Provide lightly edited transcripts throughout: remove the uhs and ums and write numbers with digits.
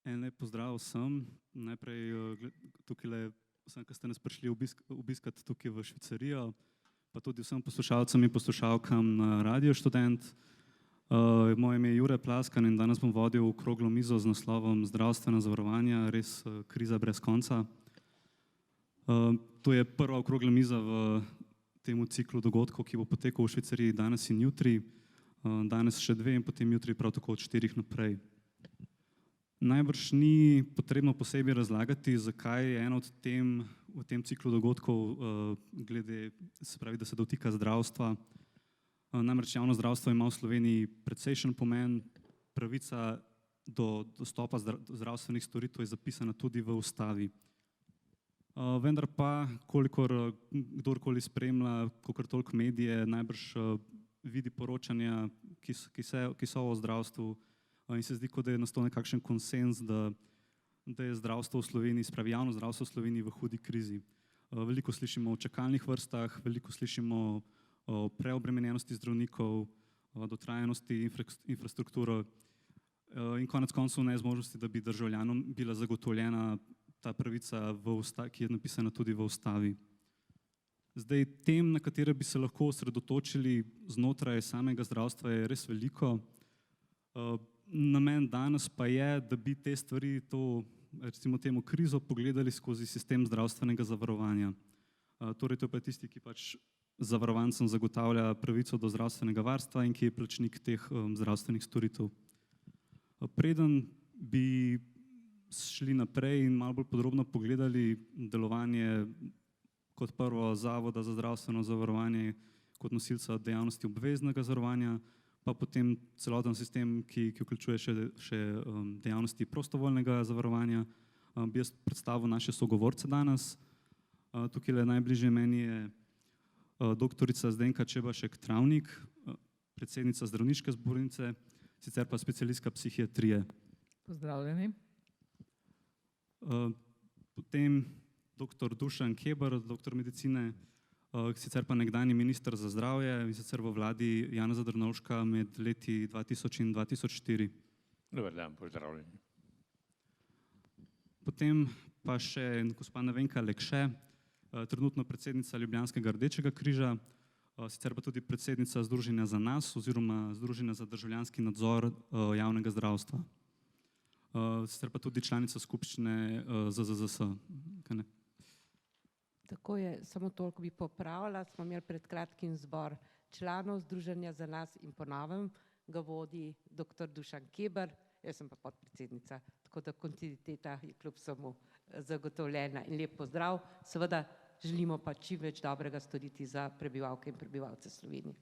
En lep pozdrav vsem. Najprej tukaj vsem, ki ste nas prišli obiskati tukaj v Švicarijo, pa tudi vsem poslušalcem in poslušalkam na Radio Študent. Moje ime je Jure Plaskan in danes bom vodil okroglo mizo z naslovom Zdravstvena zavarovanja, res kriza brez konca. To je prva okrogla miza v temu ciklu dogodkov, ki bo potekal v Švicariji danes in jutri. Danes še dve in potem jutri prav tako od 4 naprej. Najbrž ni potrebno posebej razlagati, zakaj je eno od tem v tem ciklu dogodkov glede, se pravi, da se dotika zdravstva. Namreč javno zdravstvo ima v Sloveniji precejšen pomen, pravica do dostopa zdravstvenih storitev je zapisana tudi v ustavi. Vendar pa, kolikor kdorkoli spremlja, kolikor toliko medije, najbrž vidi poročanja, ki so o zdravstvu, in se zdi, kot da je nastal nekakšen konsenz, da je zdravstvo v Sloveniji, spravi javno zdravstvo v Sloveniji v hudi krizi. Veliko slišimo o čakalnih vrstah, veliko slišimo o preobremenjenosti zdravnikov, o dotrajanosti infrastrukture in konec koncev nezmožnosti, da bi državljanom bila zagotovljena ta pravica, ki je napisana tudi v ustavi. Zdaj, tem, na katere bi se lahko osredotočili znotraj samega zdravstva, je res veliko. Namen danes pa je, da bi te stvari, to, recimo temu krizo, pogledali skozi sistem zdravstvenega zavarovanja. Torej, to je pa tisti, ki pač zavarovancem zagotavlja pravico do zdravstvenega varstva in ki je plačnik teh zdravstvenih storitev. Preden bi šli naprej in malo bolj podrobno pogledali delovanje kot prvo Zavoda za zdravstveno zavarovanje kot nosilca dejavnosti obveznega zavarovanja, pa potem celoten sistem, ki vključuje še dejavnosti prostovoljnega zavarovanja, bi jaz predstavil naše sogovorce danes. Tukaj najbližje meni je doktorica Zdenka Čebašek Travnik, predsednica Zdravniške zbornice, sicer pa specialistka psihiatrije. Pozdravljeni. Potem doktor Dušan Keber, doktor medicine, sicer pa nekdanji minister za zdravje in sicer v vladi Janeza Drnovška med leti 2000 in 2004. Dober dan, pozdravljeni. Potem pa še gospa Nevenka Lekše, trenutno predsednica Ljubljanskega Rdečega križa, sicer pa tudi predsednica Združenja za nas oziroma Združenja za državljanski nadzor javnega zdravstva. Sicer pa tudi članica skupščine ZZZS. Tako je, samo toliko bi popravila, smo imeli pred kratkim zbor članov Združenja za nas in po novem ga vodi dr. Dušan Keber, jaz sem pa podpredsednica, tako da kontinuiteta je kljub vsemu zagotovljena in lep pozdrav. Seveda želimo pa čim več dobrega storiti za prebivalke in prebivalce Slovenije.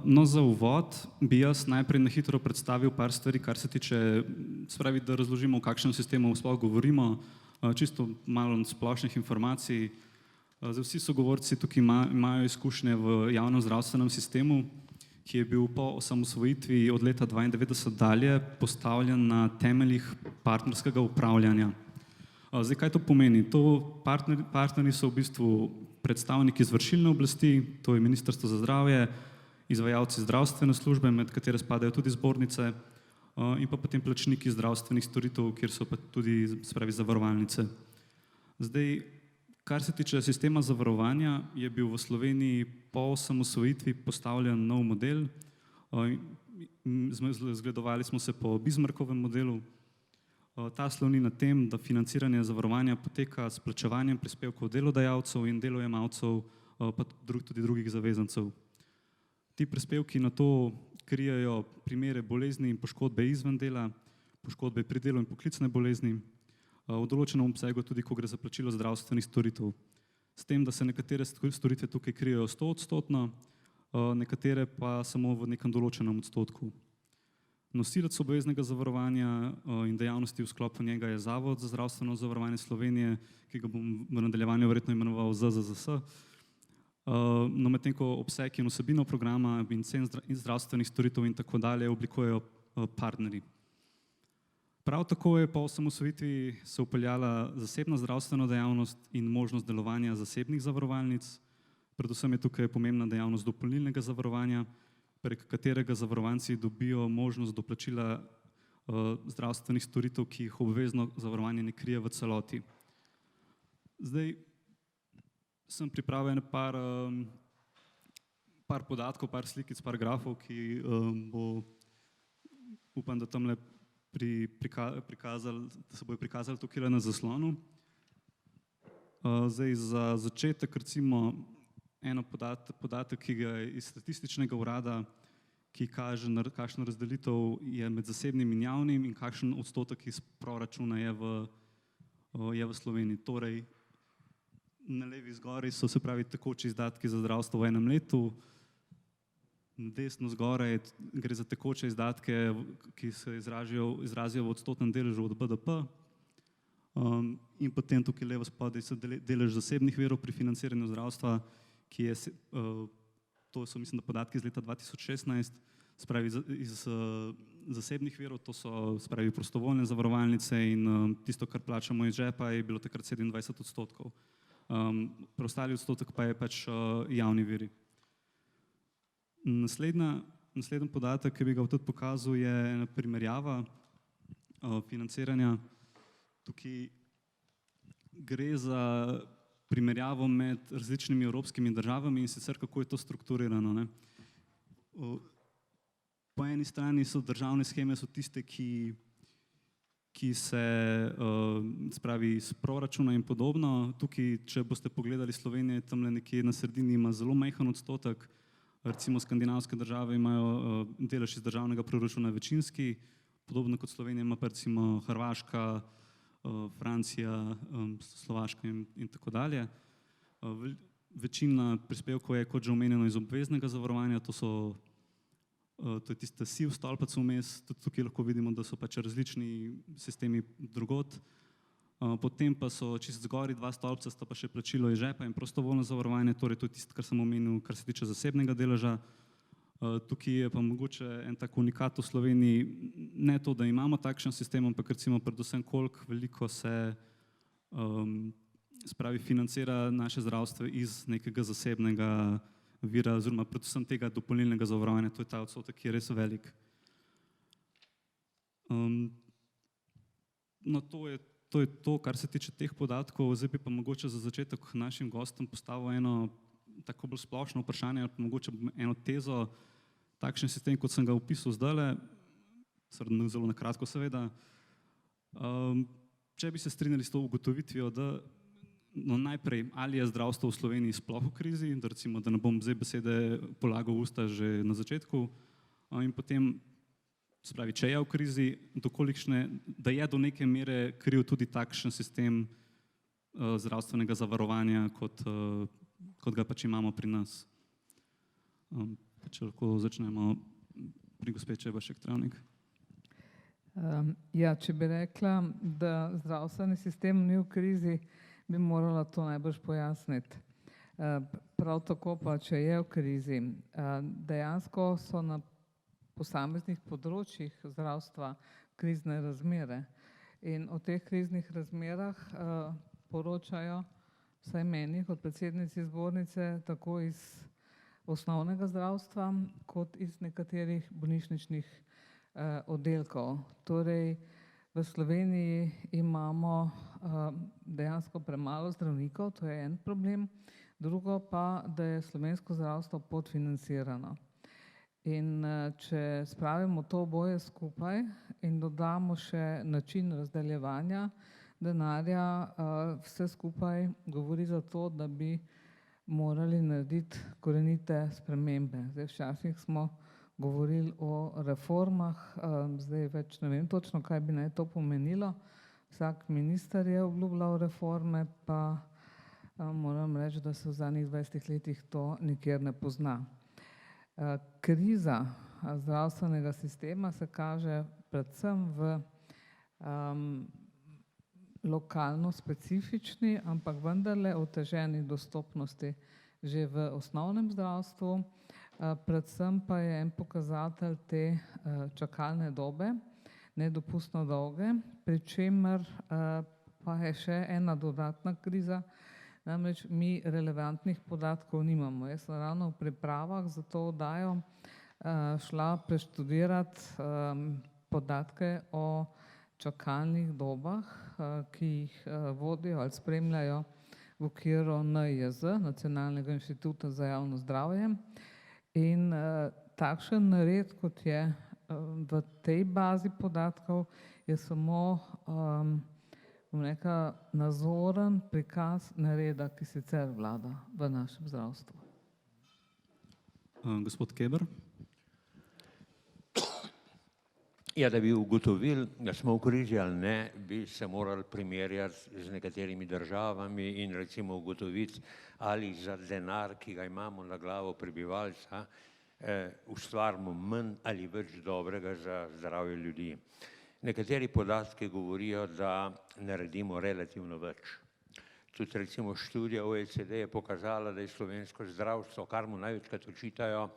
No, za uvod bi jaz najprej na hitro predstavil par stvari, kar se tiče, spravi, da razložimo, o kakšnem sistemu sploh govorimo, čisto malo splošnih informacij. Vsi sogovorci tukaj imajo izkušnje v javnem zdravstvenem sistemu, ki je bil po osamosvojitvi od leta 1992 dalje postavljen na temeljih partnerskega upravljanja. Zdaj, kaj to pomeni? Partnerji so v bistvu predstavniki izvršilne oblasti, to je Ministrstvo za zdravje, izvajalci zdravstvene službe, med katere spadajo tudi zbornice, in pa potem plačniki zdravstvenih storitev, kjer so pa tudi, spravi, zavarovalnice. Zdaj, kar se tiče sistema zavarovanja, je bil v Sloveniji po osamosvojitvi postavljen nov model. Zgledovali smo se po Bismarckovem modelu. Ta sloni na tem, da financiranje zavarovanja poteka s plačevanjem prispevkov delodajalcev in delojemalcev, pa tudi drugih zavezancev. Ti prispevki na to krijejo primere bolezni in poškodbe izven dela, poškodbe pri delu in poklicne bolezni, v določenem obsegu tudi, ko gre za plačilo zdravstvenih storitev. S tem, da se nekatere storitve tukaj krijejo 100-odstotno, nekatere pa samo v nekem določenem odstotku. Nosilec obveznega zavarovanja in dejavnosti v sklopu njega je Zavod za zdravstveno zavarovanje Slovenije, ki ga bom v nadaljevanju verjetno imenoval ZZZS. No, medtem ko obseg in vsebino programa in cen zdravstvenih storitev in tako dalje oblikujejo partnerji. Prav tako je po osamosvojitvi se vpeljala zasebna zdravstvena dejavnost in možnost delovanja zasebnih zavarovalnic. Predvsem je tukaj pomembna dejavnost dopolnilnega zavarovanja, prek katerega zavarovanci dobijo možnost doplačila zdravstvenih storitev, ki jih obvezno zavarovanje ne krije v celoti. Zdaj sem pripravil par podatkov, par slikic, par grafov, ki upam, da tamle da se bojo prikazali tukaj na zaslonu. Zdaj za začetek recimo eno podatek, ki ga je iz statističnega urada, ki kaže, kakšna razdelitev je med zasebnim in javnim in kakšen odstotek iz proračuna je v Sloveniji. Torej, na levi zgoraj so, se pravi, tekoči izdatki za zdravstvo v enem letu, desno zgoraj gre za tekoče izdatke, ki se izrazijo v odstotnem deležu od BDP, in potem tukaj levo spodaj so delež zasebnih virov pri financiranju zdravstva, ki je, to so mislim, da podatki iz leta 2016, se pravi iz zasebnih virov, to so, se pravi, prostovoljne zavarovalnice in tisto, kar plačamo iz žepa, je bilo takrat 27%. Preostali odstotek pa je pač javni viri. Naslednji podatek, ki bi ga tudi pokazal, je primerjava financiranja. Tukaj gre za primerjavo med različnimi evropskimi državami in sicer kako je to strukturirano, ne. Po eni strani so državne sheme so tiste, ki se spravi iz proračuna in podobno. Tukaj, če boste pogledali Slovenijo, tamle nekje na sredini ima zelo majhen odstotek. Recimo skandinavske države imajo delež iz državnega proračuna večinski, podobno kot Slovenija ima pa recimo Hrvaška, Francija, Slovaška in tako dalje. Večina prispevkov je, kot že omenjeno, iz obveznega zavarovanja, to je tista siv stolpec vmes, tudi tukaj lahko vidimo, da so pač različni sistemi drugod. Potem pa so čisto zgori dva stolpca, sta pa še plačilo iz žepa in prostovoljno zavarovanje, torej to je tisto, kar sem omenil, kar se tiče zasebnega deleža. Tukaj je pa mogoče en tak unikat v Sloveniji, ne to, da imamo takšen sistem, ampak recimo predvsem koliko veliko se spravi financira naše zdravstvo iz nekega zasebnega vira oziroma predvsem tega dopolnilnega zavarovanja, to je ta odstotek, ki je res velik. No, to je to, kar se tiče teh podatkov. Zdaj bi pa mogoče za začetek našim gostom postavil eno tako bolj splošno vprašanje ali pa mogoče eno tezo. Takšen sistem, kot sem ga opisal zdajle, zelo na kratko seveda, če bi se strinjali s to ugotovitvijo, da no najprej, ali je zdravstvo v Sloveniji sploh v krizi, da recimo, da ne bom zdaj besede polagal v usta že na začetku, in potem, se pravi, če je v krizi, da je do neke mere kriv tudi takšen sistem zdravstvenega zavarovanja, kot ga pač imamo pri nas. Če lahko začnemo pri gospe Čebašek Travnik. Ja, če bi rekla, da zdravstveni sistem ni v krizi, bi morala to najbrž pojasniti. Prav tako pa, če je v krizi, dejansko so na posameznih področjih zdravstva krizne razmere in o teh kriznih razmerah poročajo vsaj meni kot predsednici zbornice tako iz osnovnega zdravstva kot iz nekaterih bolnišničnih oddelkov. Torej, v Sloveniji imamo dejansko premalo zdravnikov, to je en problem, drugo pa, da je slovensko zdravstvo podfinancirano. In če spravimo to oboje skupaj in dodamo še način razdeljevanja denarja, vse skupaj govori za to, da bi morali narediti korenite spremembe. Zdaj, včasih smo govorili o reformah, zdaj več ne vem točno, kaj bi naj to pomenilo. Vsak minister je obljubljal reforme, pa moram reči, da se v zadnjih 20 letih to nikjer ne pozna. Kriza zdravstvenega sistema se kaže predvsem v lokalno specifični, ampak vendarle oteženi dostopnosti že v osnovnem zdravstvu. Predvsem pa je en pokazatelj te čakalne dobe, nedopustno dolge, pri čemer pa je še ena dodatna kriza, namreč mi relevantnih podatkov nimamo. Jaz sem ravno v pripravah za to oddajo šla preštudirati podatke o čakalnih dobah, ki jih vodijo ali spremljajo v okviru NIJZ, Nacionalnega inštituta za javno zdravje. In takšen nared, kot je v tej bazi podatkov, je samo nazoren prikaz nareda, ki sicer vlada v našem zdravstvu. Gospod Keber. Ja, da bi ugotovili, da smo v krizi ali ne, bi se morali primerjati z nekaterimi državami in recimo ugotoviti, ali za denar, ki ga imamo na glavo prebivalca, ustvarimo manj ali več dobrega za zdravje ljudi. Nekateri podatki govorijo, da naredimo relativno več. Tudi recimo študija OECD je pokazala, da je slovensko zdravstvo, kar mu največkrat očitajo,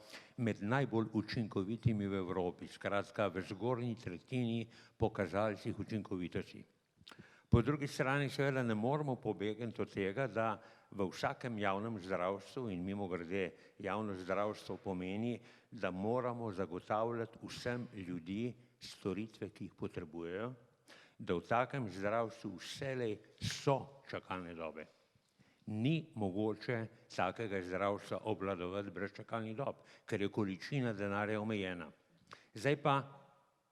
med najbolj učinkovitimi v Evropi, skratka v zgornji tretjini po kazalcih učinkovitosti. Po drugi strani seveda ne moremo pobegniti od tega, da v vsakem javnem zdravstvu, in mimogrede javno zdravstvo pomeni, da moramo zagotavljati vsem ljudi storitve, ki jih potrebujejo, da v takem zdravstvu vselej so čakalne dobe. Ni mogoče takega zdravstva obvladovati brez čakalnih dob, ker je količina denarja omejena. Zdaj pa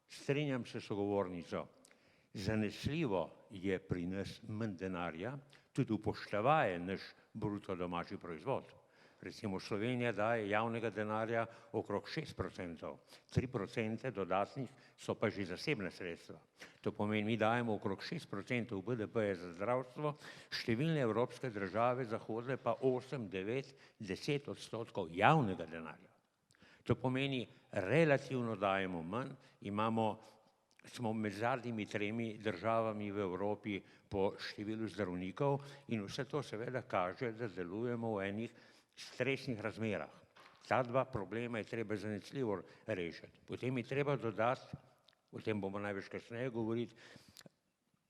strinjam se s sogovornico. Zanesljivo je pri nas manj denarja, tudi upoštevaje naš bruto domači proizvod. Recimo Slovenija daje javnega denarja okrog 6%, 3% dodatnih so pa že zasebna sredstva. To pomeni, mi dajemo okrog 6% v BDP za zdravstvo, številne evropske države zahodne pa 8, 9, 10% javnega denarja. To pomeni, relativno dajemo manj, smo med zadnjimi 3 državami v Evropi po številu zdravnikov in vse to seveda kaže, da delujemo v enih stresnih razmerah. Ta dva problema je treba zanesljivo rešiti. Potem je treba dodati, o tem bomo največ kasneje govoriti,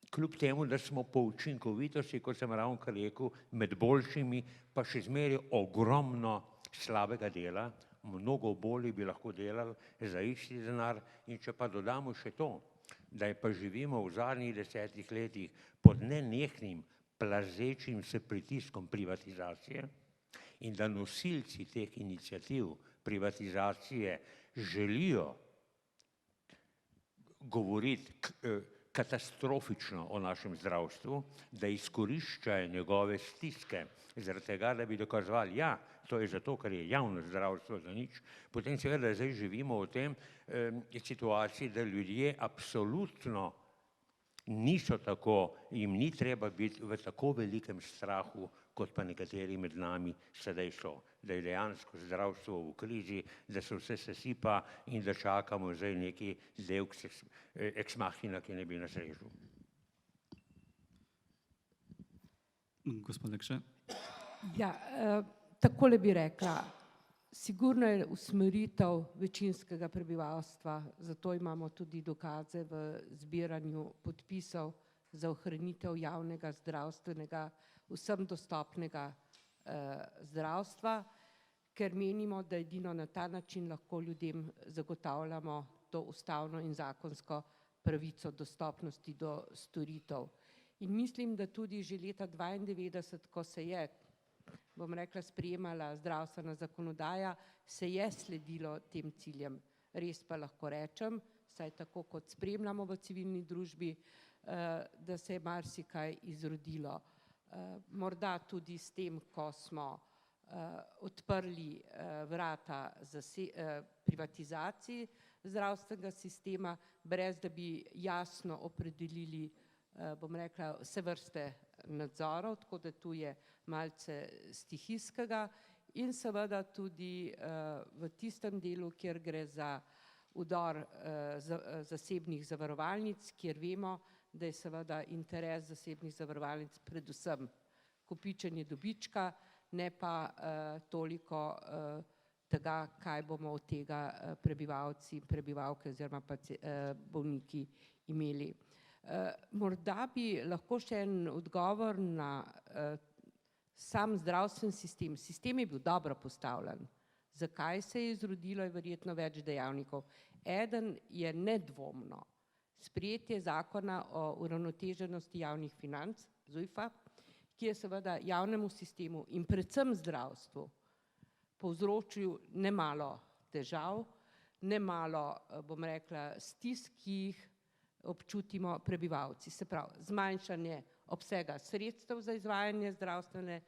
kljub temu, da smo po učinkovitosti, kot sem ravnokar rekel, med boljšimi, pa še zmeraj ogromno slabega dela, mnogo bolje bi lahko delali za isti denar in če pa dodamo še to, da pa živimo v zadnjih 10 letih pod nenehnim plazečim se pritiskom privatizacije, in da nosilci teh iniciativ privatizacije želijo govoriti katastrofično o našem zdravstvu, da izkoriščajo njegove stiske zaradi tega, da bi dokazovali, ja, to je zato, ker je javno zdravstvo za nič, potem seveda zdaj živimo v tem situaciji, da ljudje absolutno niso tako, jim ni treba biti v tako velikem strahu, kot pa nekateri med nami sedaj so, da je dejansko zdravstvo v krizi, da se vse sesipa in da čakamo zdaj neki deus ex machina, ki ne bi nas rešil. Gospod Lekše. Ja, takole bi rekla, sigurno je usmeritev večinskega prebivalstva, zato imamo tudi dokaze v zbiranju podpisov za ohranitev javnega zdravstvenega, vsem dostopnega zdravstva, ker menimo, da edino na ta način lahko ljudem zagotavljamo to ustavno in zakonsko pravico dostopnosti do storitev. In mislim, da tudi že leta 1992, ko se je, bom rekla, sprejemala zdravstvena zakonodaja, se je sledilo tem ciljem. Res pa lahko rečem, saj tako kot spremljamo v civilni družbi, da se je marsikaj izrodilo. Morda tudi s tem, ko smo odprli vrata privatizaciji zdravstvenega sistema, brez da bi jasno opredelili, bom rekla, vse vrste nadzorov, tako da tu je malce stihijskega in seveda tudi v tistem delu, kjer gre za vdor zasebnih zavarovalnic, kjer vemo, da je seveda interes zasebnih zavarovalnic predvsem kopičenje dobička, ne pa toliko tega, kaj bomo od tega prebivalci in prebivalke oziroma bolniki imeli. Morda bi lahko še en odgovor na sam zdravstveni sistem. Sistem je bil dobro postavljen. Zakaj se je izrodilo, je verjetno več dejavnikov. Eden je nedvomno sprejetje zakona o uravnoteženosti javnih financ, ZUJF-a, ki je seveda javnemu sistemu in predvsem zdravstvu povzročil nemalo težav, nemalo, bom rekla, stisk, ki jih občutimo prebivalci. Se pravi, zmanjšanje obsega sredstev za izvajanje zdravstvene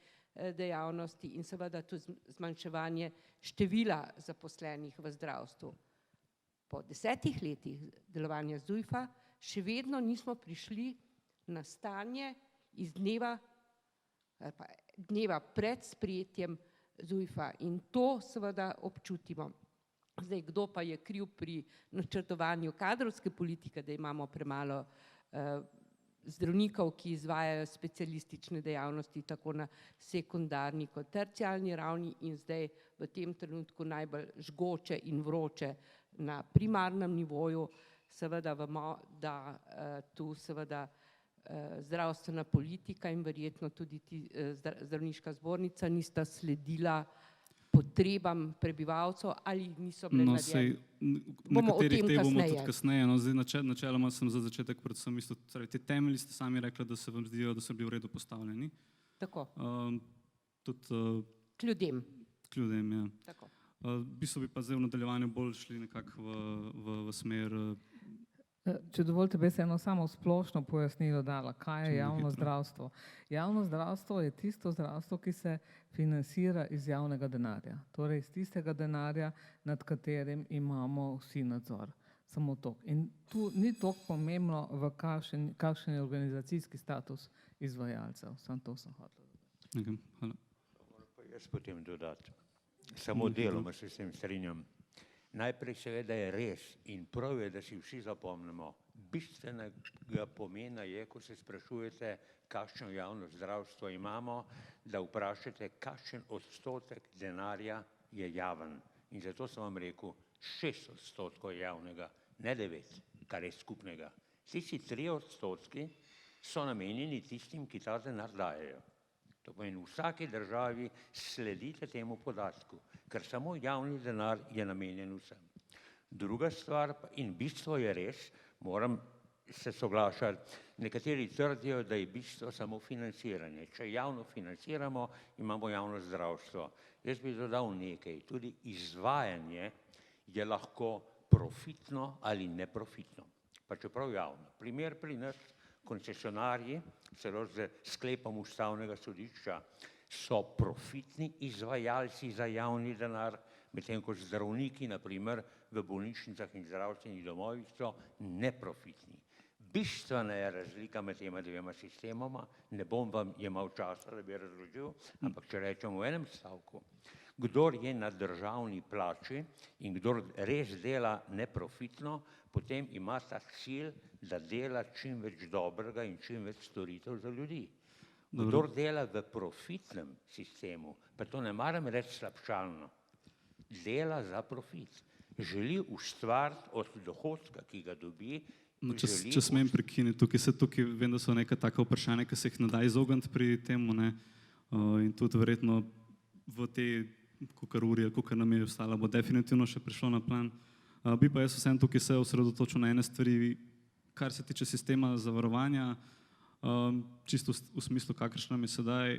dejavnosti in seveda tudi zmanjševanje števila zaposlenih v zdravstvu. Po 10 letih delovanja ZUJF-a še vedno nismo prišli na stanje iz dneva pred sprejetjem ZUJF-a in to seveda občutimo. Zdaj, kdo pa je kriv pri načrtovanju kadrovske politike, da imamo premalo zdravnikov, ki izvajajo specialistične dejavnosti tako na sekundarni kot terciarni ravni in zdaj v tem trenutku najbolj žgoče in vroče na primarnem nivoju. Seveda vemo, da tu seveda zdravstvena politika in verjetno tudi zdravniška zbornica nista sledila potrebam prebivalcev ali niso bile narejene. Nekaterih te bomo tudi kasneje. No, zdaj načeloma sem za začetek predvsem isto, te temelji ste sami rekli, da se vam zdijo, da so bili v redu postavljeni. Tako. Tudi k ljudem. K ljudem, ja. Tako. V bistvu bi pa zdaj v nadaljevanju bolj šli nekako v smer. Če dovolite, bi se eno samo splošno pojasnilo dala, kaj je javno zdravstvo. Javno zdravstvo je tisto zdravstvo, ki se financira iz javnega denarja, torej iz tistega denarja, nad katerim imamo vsi nadzor. Samo to. In tu ni toliko pomembno, v kakšen je organizacijski status izvajalcev. Samo to sem hotel dodati. Hvala. Moram pa jaz potem dodati. Samo deloma se s tem strinjam. Najprej seveda je res in prav je, da si vsi zapomnimo. Bistvenega pomena je, ko se sprašujete, kakšno javno zdravstvo imamo, da vprašate, kakšen odstotek denarja je javen. In zato sem vam rekel, 6% javnega, ne 9, kar je skupnega. Tisti 3% so namenjeni tistim, ki ta denar dajejo. To pomeni, v vsaki državi sledite temu podatku, ker samo javni denar je namenjen vsem. Druga stvar, in bistvo je res, moram se soglašati, nekateri trdijo, da je bistvo samo financiranje. Če javno financiramo, imamo javno zdravstvo. Jaz bi dodal nekaj, tudi izvajanje je lahko profitno ali neprofitno, pa čeprav javno. Primer pri nas, koncesionarji, celo z sklepom Ustavnega sodišča, so profitni izvajalci za javni denar, medtem ko zdravniki, na primer, v bolnišnicah in zdravstvenih domovih so neprofitni. Bistvena je razlika med tema dvema sistemoma, ne bom vam jemal časa, da bi razložil, ampak če rečem v enem stavku, kdor je na državni plači in kdor res dela neprofitno, potem ima ta cilj, da dela čim več dobrega in čim več storitev za ljudi. Kdor dela v profitnem sistemu, pa to ne maram reči slabšalno, dela za profit. Želi ustvariti od dohodka, ki ga dobi. No, če smem prekiniti, tukaj vem, da so neka taka vprašanja, ki se jih ne da izogniti pri temu, ne, in tudi verjetno v te kakor uri, kakor nam je ostala, bo definitivno še prišlo na plan. Bi pa jaz vsem tukaj se osredotočil na ene stvari, kar se tiče sistema zavarovanja, čisto v smislu, kakršna nam je sedaj,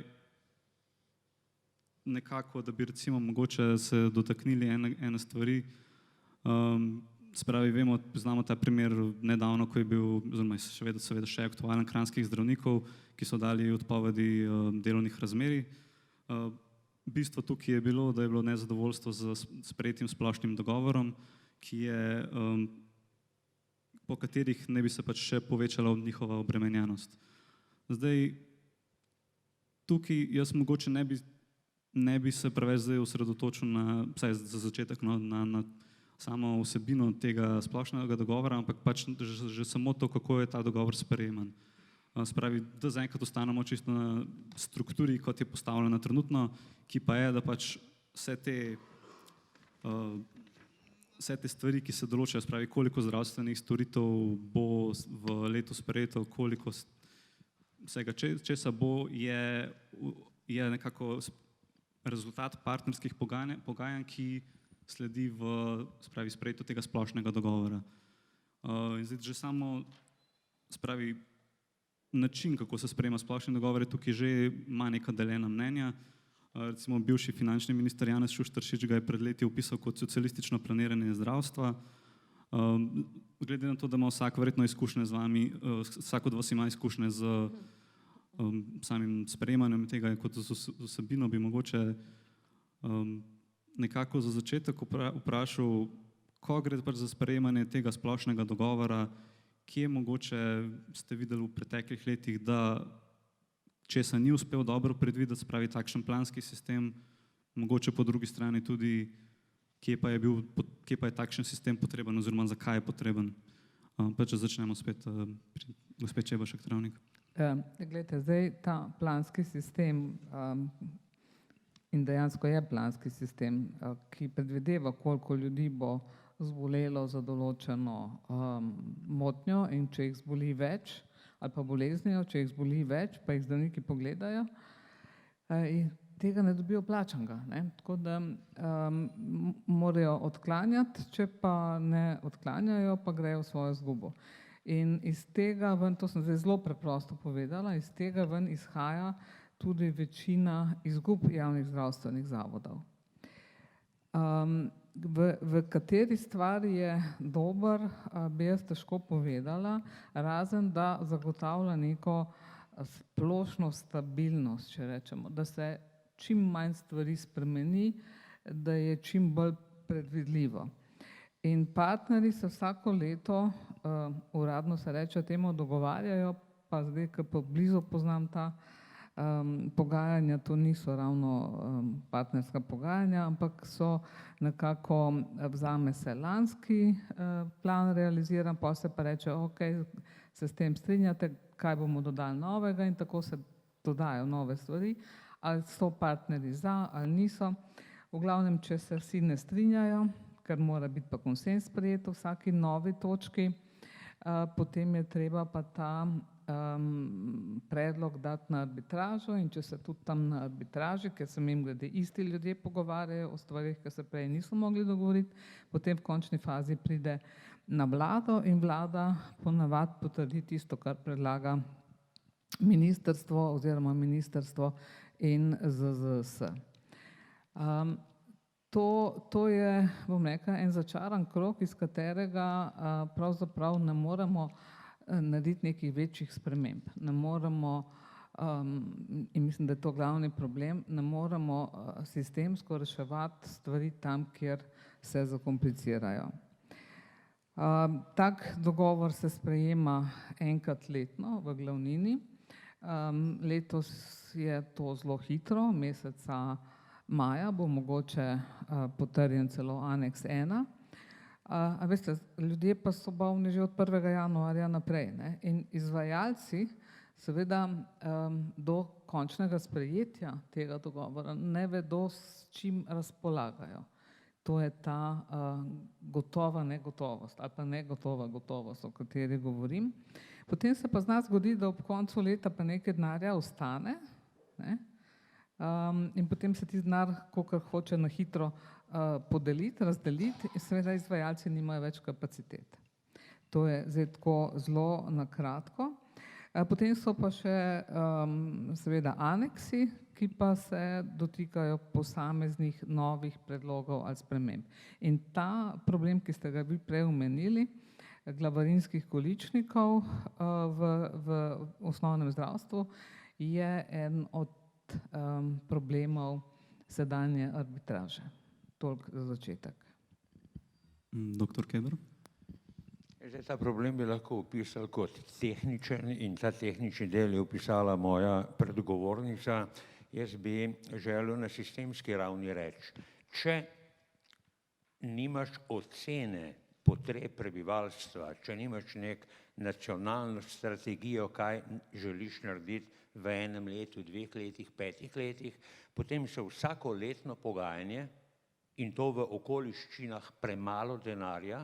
nekako, da bi recimo mogoče se dotaknili ene stvari. Spravi, vemo, poznamo ta primer nedavno, ko je bil, oziroma seveda še aktualen, kranjskih zdravnikov, ki so dali odpovedi delovnih razmerij. Bistvo tukaj je bilo, da je bilo nezadovoljstvo z sprejetim splošnim dogovorom, po katerih ne bi se pač še povečala njihova obremenjenost. Zdaj, tukaj jaz mogoče ne bi se preveč zdaj osredotočil na, vsaj za začetek, na samo vsebino tega splošnega dogovora, ampak pač že samo to, kako je ta dogovor sprejeman. Spravi, da zaenkrat ostanemo čisto na strukturi, kot je postavljena trenutno, ki pa je, da pač vse te stvari, ki se določajo, spravi, koliko zdravstvenih storitev bo v letu sprejeto, koliko vsega česa bo, je nekako rezultat partnerskih pogajanj, ki sledi v sprejetju tega splošnega dogovora. In zdaj že samo način, kako se sprejema splošni dogovor, tukaj že ima neka deljena mnenja. Recimo bivši finančni minister Janez Šuštaršič ga je pred leti opisal kot socialistično planiranje zdravstva. Glede na to, da ima vsak verjetno izkušnje z vami, vsak od vas ima izkušnje z samim sprejemanjem tega, kot z vsebino, bi mogoče nekako za začetek vprašal, ko gre za sprejemanje tega splošnega dogovora, kje mogoče ste videli v preteklih letih, da česa ni uspel dobro predvideti, spravi takšen planski sistem, mogoče po drugi strani tudi, kje pa je takšen sistem potreben oziroma zakaj je potreben. Pa če začnemo spet pri gospe Čebašek Travnik. Glejte, zdaj ta planski sistem in dejansko je planski sistem, ki predvideva, koliko ljudi bo zbolelo za določeno motnjo in če jih zboli več ali pa boleznijo, če jih zboli več, pa jih zdravniki pogledajo, in tega ne dobijo plačanega. Tako da morajo odklanjati, če pa ne odklanjajo, pa grejo v svojo izgubo. In iz tega ven, to sem zdaj zelo preprosto povedala, iz tega ven izhaja tudi večina izgub javnih zdravstvenih zavodov. V kateri stvari je dober, bi jaz težko povedala, razen da zagotavlja neko splošno stabilnost, če rečemo, da se čim manj stvari spremeni, da je čim bolj predvidljivo. In partnerji se vsako leto, uradno se reče temu, dogovarjajo, pa zdaj, ko pa blizu poznam ta pogajanja, to niso ravno partnerska pogajanja, ampak so nekako, vzame se lanski plan realiziran, pa se pa reče, ok, se s tem strinjate, kaj bomo dodali novega, in tako se dodajo nove stvari, ali so partnerji za, ali niso. V glavnem, če se vsi ne strinjajo, ker mora biti pa konsenz sprejet v vsaki novi točki, potem je treba pa ta predlog dati na arbitražo, in če se tudi tam na arbitraži, ker se mimogrede isti ljudje pogovarjajo o stvarih, ki se prej niso mogli dogovoriti, potem v končni fazi pride na vlado in vlada ponavadi potrdi tisto, kar predlaga ministrstvo oziroma ministrstvo in ZZS. To je, bom rekla, en začaran krog, iz katerega pravzaprav ne moremo narediti nekih večjih sprememb. Ne moremo, in mislim, da je to glavni problem, ne moremo sistemsko reševati stvari tam, kjer se zakomplicirajo. Tak dogovor se sprejema enkrat letno v glavnini. Letos je to zelo hitro, meseca maja bo mogoče potrjen celo aneks 1. A veste, ljudje pa so bolni že od 1. januarja naprej, ne? In izvajalci seveda do končnega sprejetja tega dogovora ne vedo, s čim razpolagajo. To je ta gotova negotovost ali pa negotova gotovost, o kateri govorim. Potem se pa zna zgoditi, da ob koncu leta pa nekaj denarja ostane, ne? In potem se ti denar, kolikor hoče na hitro podeliti, razdeliti, in seveda izvajalci nimajo več kapacitet. To je zdaj tako zelo na kratko. Potem so pa še seveda aneksi, ki pa se dotikajo posameznih novih predlogov ali sprememb. In ta problem, ki ste ga vi prej omenili, glavarinskih količnikov v osnovnem zdravstvu, je en od problemov sedanje arbitraže. Toliko za začetek. Doktor Keber? Ta problem bi lahko opisal kot tehničen, in ta tehnični del je opisala moja predgovornica. Jaz bi želel na sistemski ravni reči, če nimaš ocene potreb prebivalstva, če nimaš nek nacionalno strategijo, kaj želiš narediti v enem letu, 2 letih, 5 letih, potem se vsako letno pogajanje, in to v okoliščinah premalo denarja,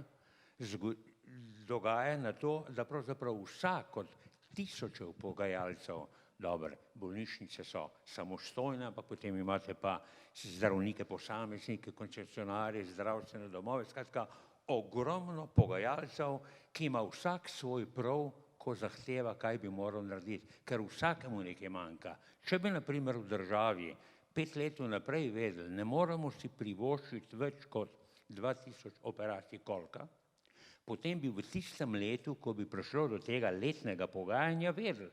dogaja na to, da pravzaprav vsak od tisočev pogajalcev Dobro, bolnišnice so samostojne, ampak potem imate pa zdravnike posameznike, koncesionarje, zdravstvene domove, skratka ogromno pogajalcev, ki ima vsak svoj prav, ko zahteva, kaj bi moral narediti, ker vsakemu nekaj manjka. Če bi na primer v državi 5 let vnaprej vedeli, ne moremo si privoščiti več kot 2000 operacij kolka, potem bi v tistem letu, ko bi prišlo do tega letnega pogajanja, vedeli,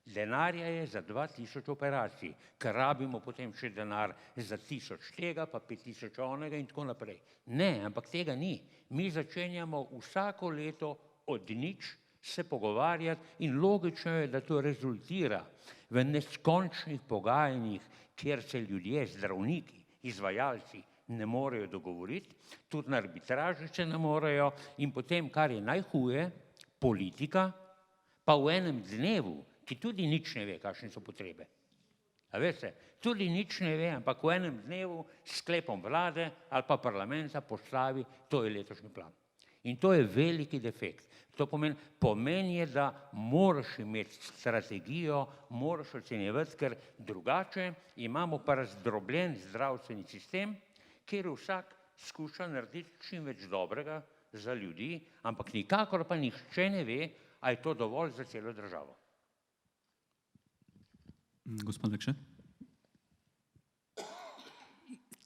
denarja je za 2000 operacij, ker rabimo potem še denar za 1000 tega, pa 5000 onega in tako naprej. Ne, ampak tega ni. Mi začenjamo vsako leto od nič se pogovarjati in logično je, da to rezultira v neskončnih pogajanjih, kjer se ljudje, zdravniki, izvajalci ne morejo dogovoriti, tudi na arbitraži se ne morejo in potem, kar je najhuje, politika pa v enem dnevu, ki tudi nič ne ve, kakšne so potrebe. A veste, tudi nič ne ve, ampak v enem dnevu s sklepom vlade ali pa parlamenta postavi, to je letošnji plan. In to je veliki defekt. To pomeni je, da moraš imeti strategijo, moraš ocenjevati, ker drugače imamo pa razdrobljen zdravstveni sistem, kjer vsak skuša narediti čim več dobrega za ljudi, ampak nikakor pa nihče ne ve, a je to dovolj za celo državo. Gospod Lekše?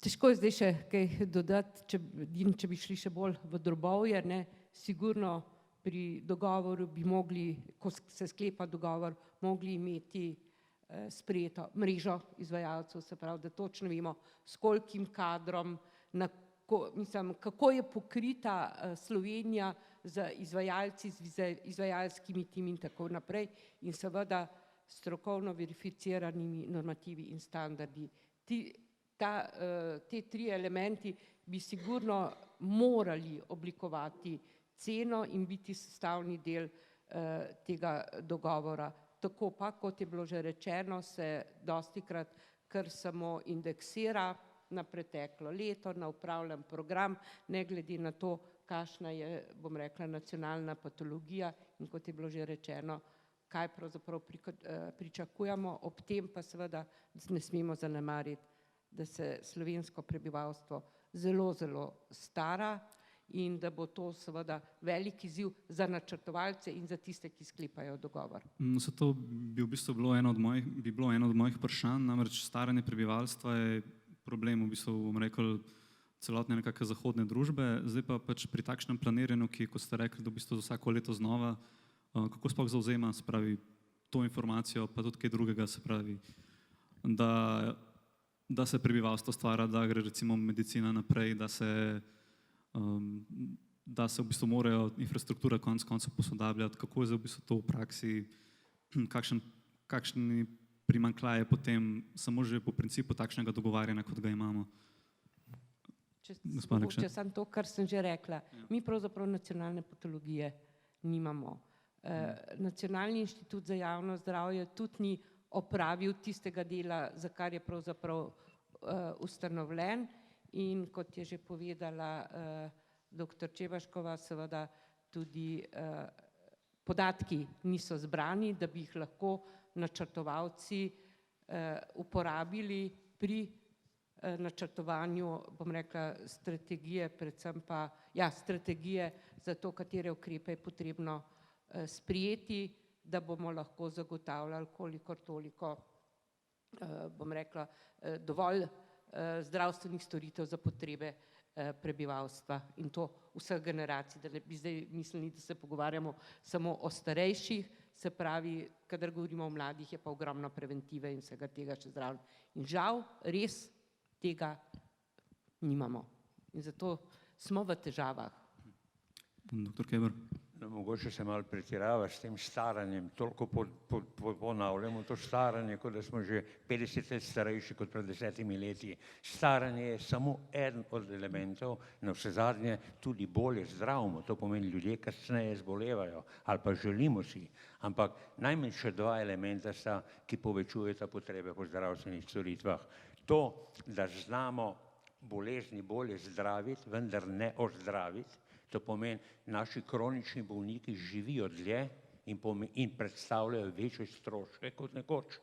Težko je zdaj še kaj dodati, če bi šli še bolj v drobovje, ne, sigurno pri dogovoru bi mogli, ko se sklepa dogovor, mogli imeti sprejeto mrežo izvajalcev, se pravi, da točno vemo, s kolikim kadrom, kako je pokrita Slovenija z izvajalci, z izvajalskimi timi in tako naprej in seveda strokovno verificiranimi normativi in standardi. Te 3 elementi bi sigurno morali oblikovati ceno in biti sestavni del tega dogovora. Tako pa, kot je bilo že rečeno, se dostikrat kar samo indeksira na preteklo leto, na upravljen program, ne glede na to, kakšna je, bom rekla, nacionalna patologija in kot je bilo že rečeno, kaj pravzaprav pričakujemo, ob tem pa seveda ne smemo zanemariti, da se slovensko prebivalstvo zelo, zelo stara in da bo to seveda velik izziv za načrtovalce in za tiste, ki sklepajo dogovor. Zato bi v bistvu bilo eno od mojih vprašanj, namreč staranje prebivalstva je problem v bistvu, bom rekel, celotne nekakve zahodne družbe, zdaj pa pač pri takšnem planiranju, ki, kot ste rekli, da v bistvu vsako leto znova, kako sploh zavzema, se pravi, to informacijo, pa tudi kaj drugega, se pravi, da se prebivalstvo stvara, da gre recimo medicina naprej, da se v bistvu morajo infrastrukture konec koncev posodabljati, kako je v bistvu to v praksi, kakšni primanjkljaje potem samo že po principu takšnega dogovarjanja, kot ga imamo. Če sem to, kar sem že rekla, mi pravzaprav nacionalne patologije nimamo. Nacionalni inštitut za javno zdravje tudi ni opravil tistega dela, za kar je pravzaprav ustanovljen in kot je že povedala dr. Čebaškova, seveda tudi podatki niso zbrani, da bi jih lahko načrtovalci uporabili pri načrtovanju, bom rekla, strategije, predvsem pa, strategije za to, katere ukrepe je potrebno sprijeti, da bomo lahko zagotavljali kolikor toliko, bom rekla, dovolj zdravstvenih storitev za potrebe prebivalstva in to vseh generacij, da ne bi zdaj mislili, da se pogovarjamo samo o starejših, se pravi, kadar govorimo o mladih, je pa ogromno preventive in vsega tega še zraven. In žal, res tega nimamo. In zato smo v težavah. Dr. Keber. Mogoče se malo pretirava s tem staranjem, toliko ponavljamo to staranje, kot da smo že 50 let starejši kot pred 10 leti. Staranje je samo eden od elementov, na vse zadnje tudi bolje zdravimo, to pomeni ljudje kasneje zbolevajo ali pa želimo si, ampak najmanj še 2 elementa sta, ki povečujeta potrebe po zdravstvenih storitvah. To, da znamo bolezni bolje zdraviti, vendar ne ozdraviti, to pomeni, naši kronični bolniki živijo dlje in predstavljajo večje stroške kot nekoč.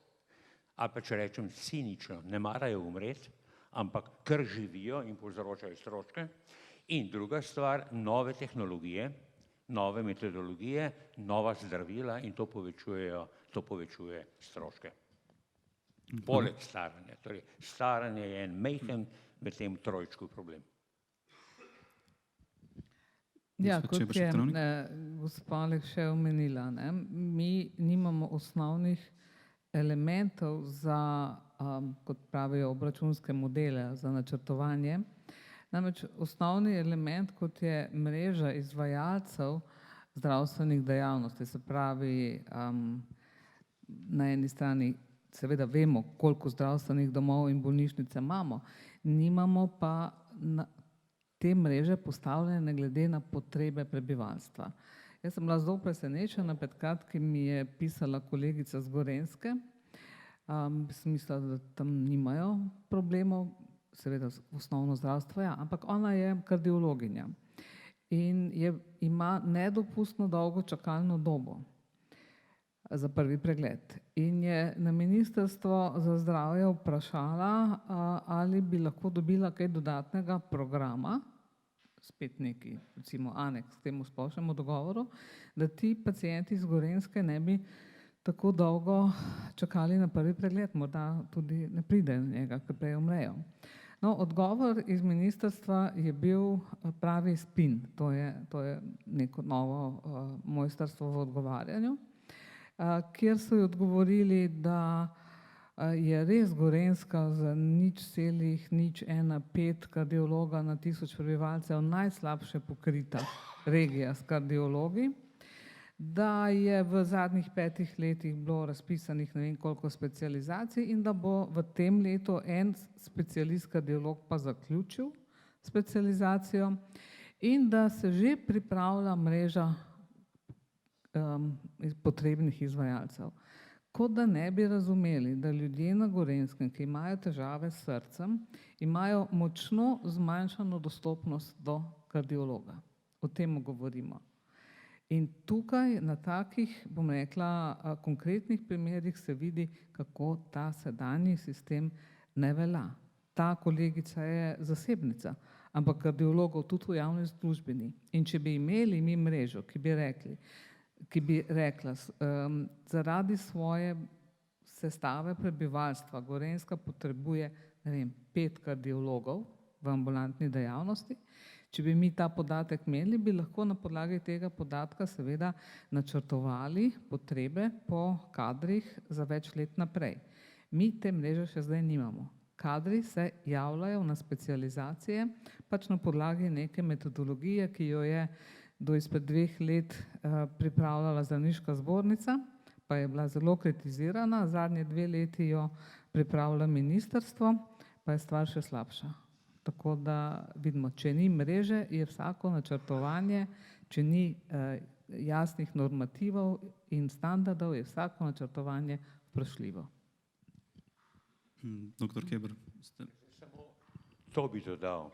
ali pa če rečem cinično, ne marajo umreti, ampak kar živijo in povzročajo stroške. In druga stvar, nove tehnologije, nove metodologije, nova zdravila in to povečuje stroške. Poleg staranja. Torej, staranje je en majhen v tem trojčku problem. Ja, Gospod kot Čeber, je še Travnik? gospa še omenila, ne, mi nimamo osnovnih elementov za, kot pravijo, obračunske modele za načrtovanje. Namreč osnovni element, kot je mreža izvajalcev zdravstvenih dejavnosti, se pravi, na eni strani seveda vemo, koliko zdravstvenih domov in bolnišnice imamo, nimamo pa te mreže postavljene glede na potrebe prebivalstva. Jaz sem bila zelo presenečena, pred kratkim mi je pisala kolegica z Gorenjske, sem mislila, da tam nimajo problemov, seveda osnovno zdravstvo, ja, ampak ona je kardiologinja in ima nedopustno dolgo čakalno dobo za prvi pregled. In je na Ministrstvo za zdravje vprašala, ali bi lahko dobila kaj dodatnega programa, spet neki, recimo aneks k temu splošnemu dogovoru, da ti pacienti iz Gorenjske ne bi tako dolgo čakali na prvi pregled, morda tudi ne pridejo do njega, ker prej umrejo. No, odgovor iz ministrstva je bil pravi spin, to je neko novo mojstrstvo v odgovarjanju, kjer so ji odgovorili, da je res Gorenjska z 0,015 kardiologa na 1000 prebivalcev najslabše pokrita regija s kardiologi, da je v zadnjih 5 letih bilo razpisanih ne vem koliko specializacij in da bo v tem letu en specialist kardiolog pa zaključil specializacijo in da se že pripravlja mreža potrebnih izvajalcev. Kot da ne bi razumeli, da ljudje na Gorenjskem, ki imajo težave s srcem, imajo močno zmanjšano dostopnost do kardiologa. O tem govorimo. In tukaj na takih, bom rekla, konkretnih primerih se vidi, kako ta sedanji sistem ne velja. Ta kolegica je zasebnica, ampak kardiologov tudi v javni službi ni. In če bi imeli mi mrežo, ki bi rekla, zaradi svoje sestave prebivalstva Gorenjska potrebuje, ne vem, 5 kardiologov v ambulantni dejavnosti, če bi mi ta podatek imeli, bi lahko na podlagi tega podatka seveda načrtovali potrebe po kadrih za več let naprej. Mi te mreže še zdaj nimamo. Kadri se javljajo na specializacije, pač na podlagi neke metodologije, ki jo je do izpred 2 let pripravljala Zdravniška zbornica, pa je bila zelo kritizirana, zadnje 2 leti jo pripravlja ministrstvo, pa je stvar še slabša. Tako da vidimo, če ni mreže, je vsako načrtovanje, če ni jasnih normativov in standardov, je vsako načrtovanje vprašljivo. Doktor Keber, ste... To bi dodal.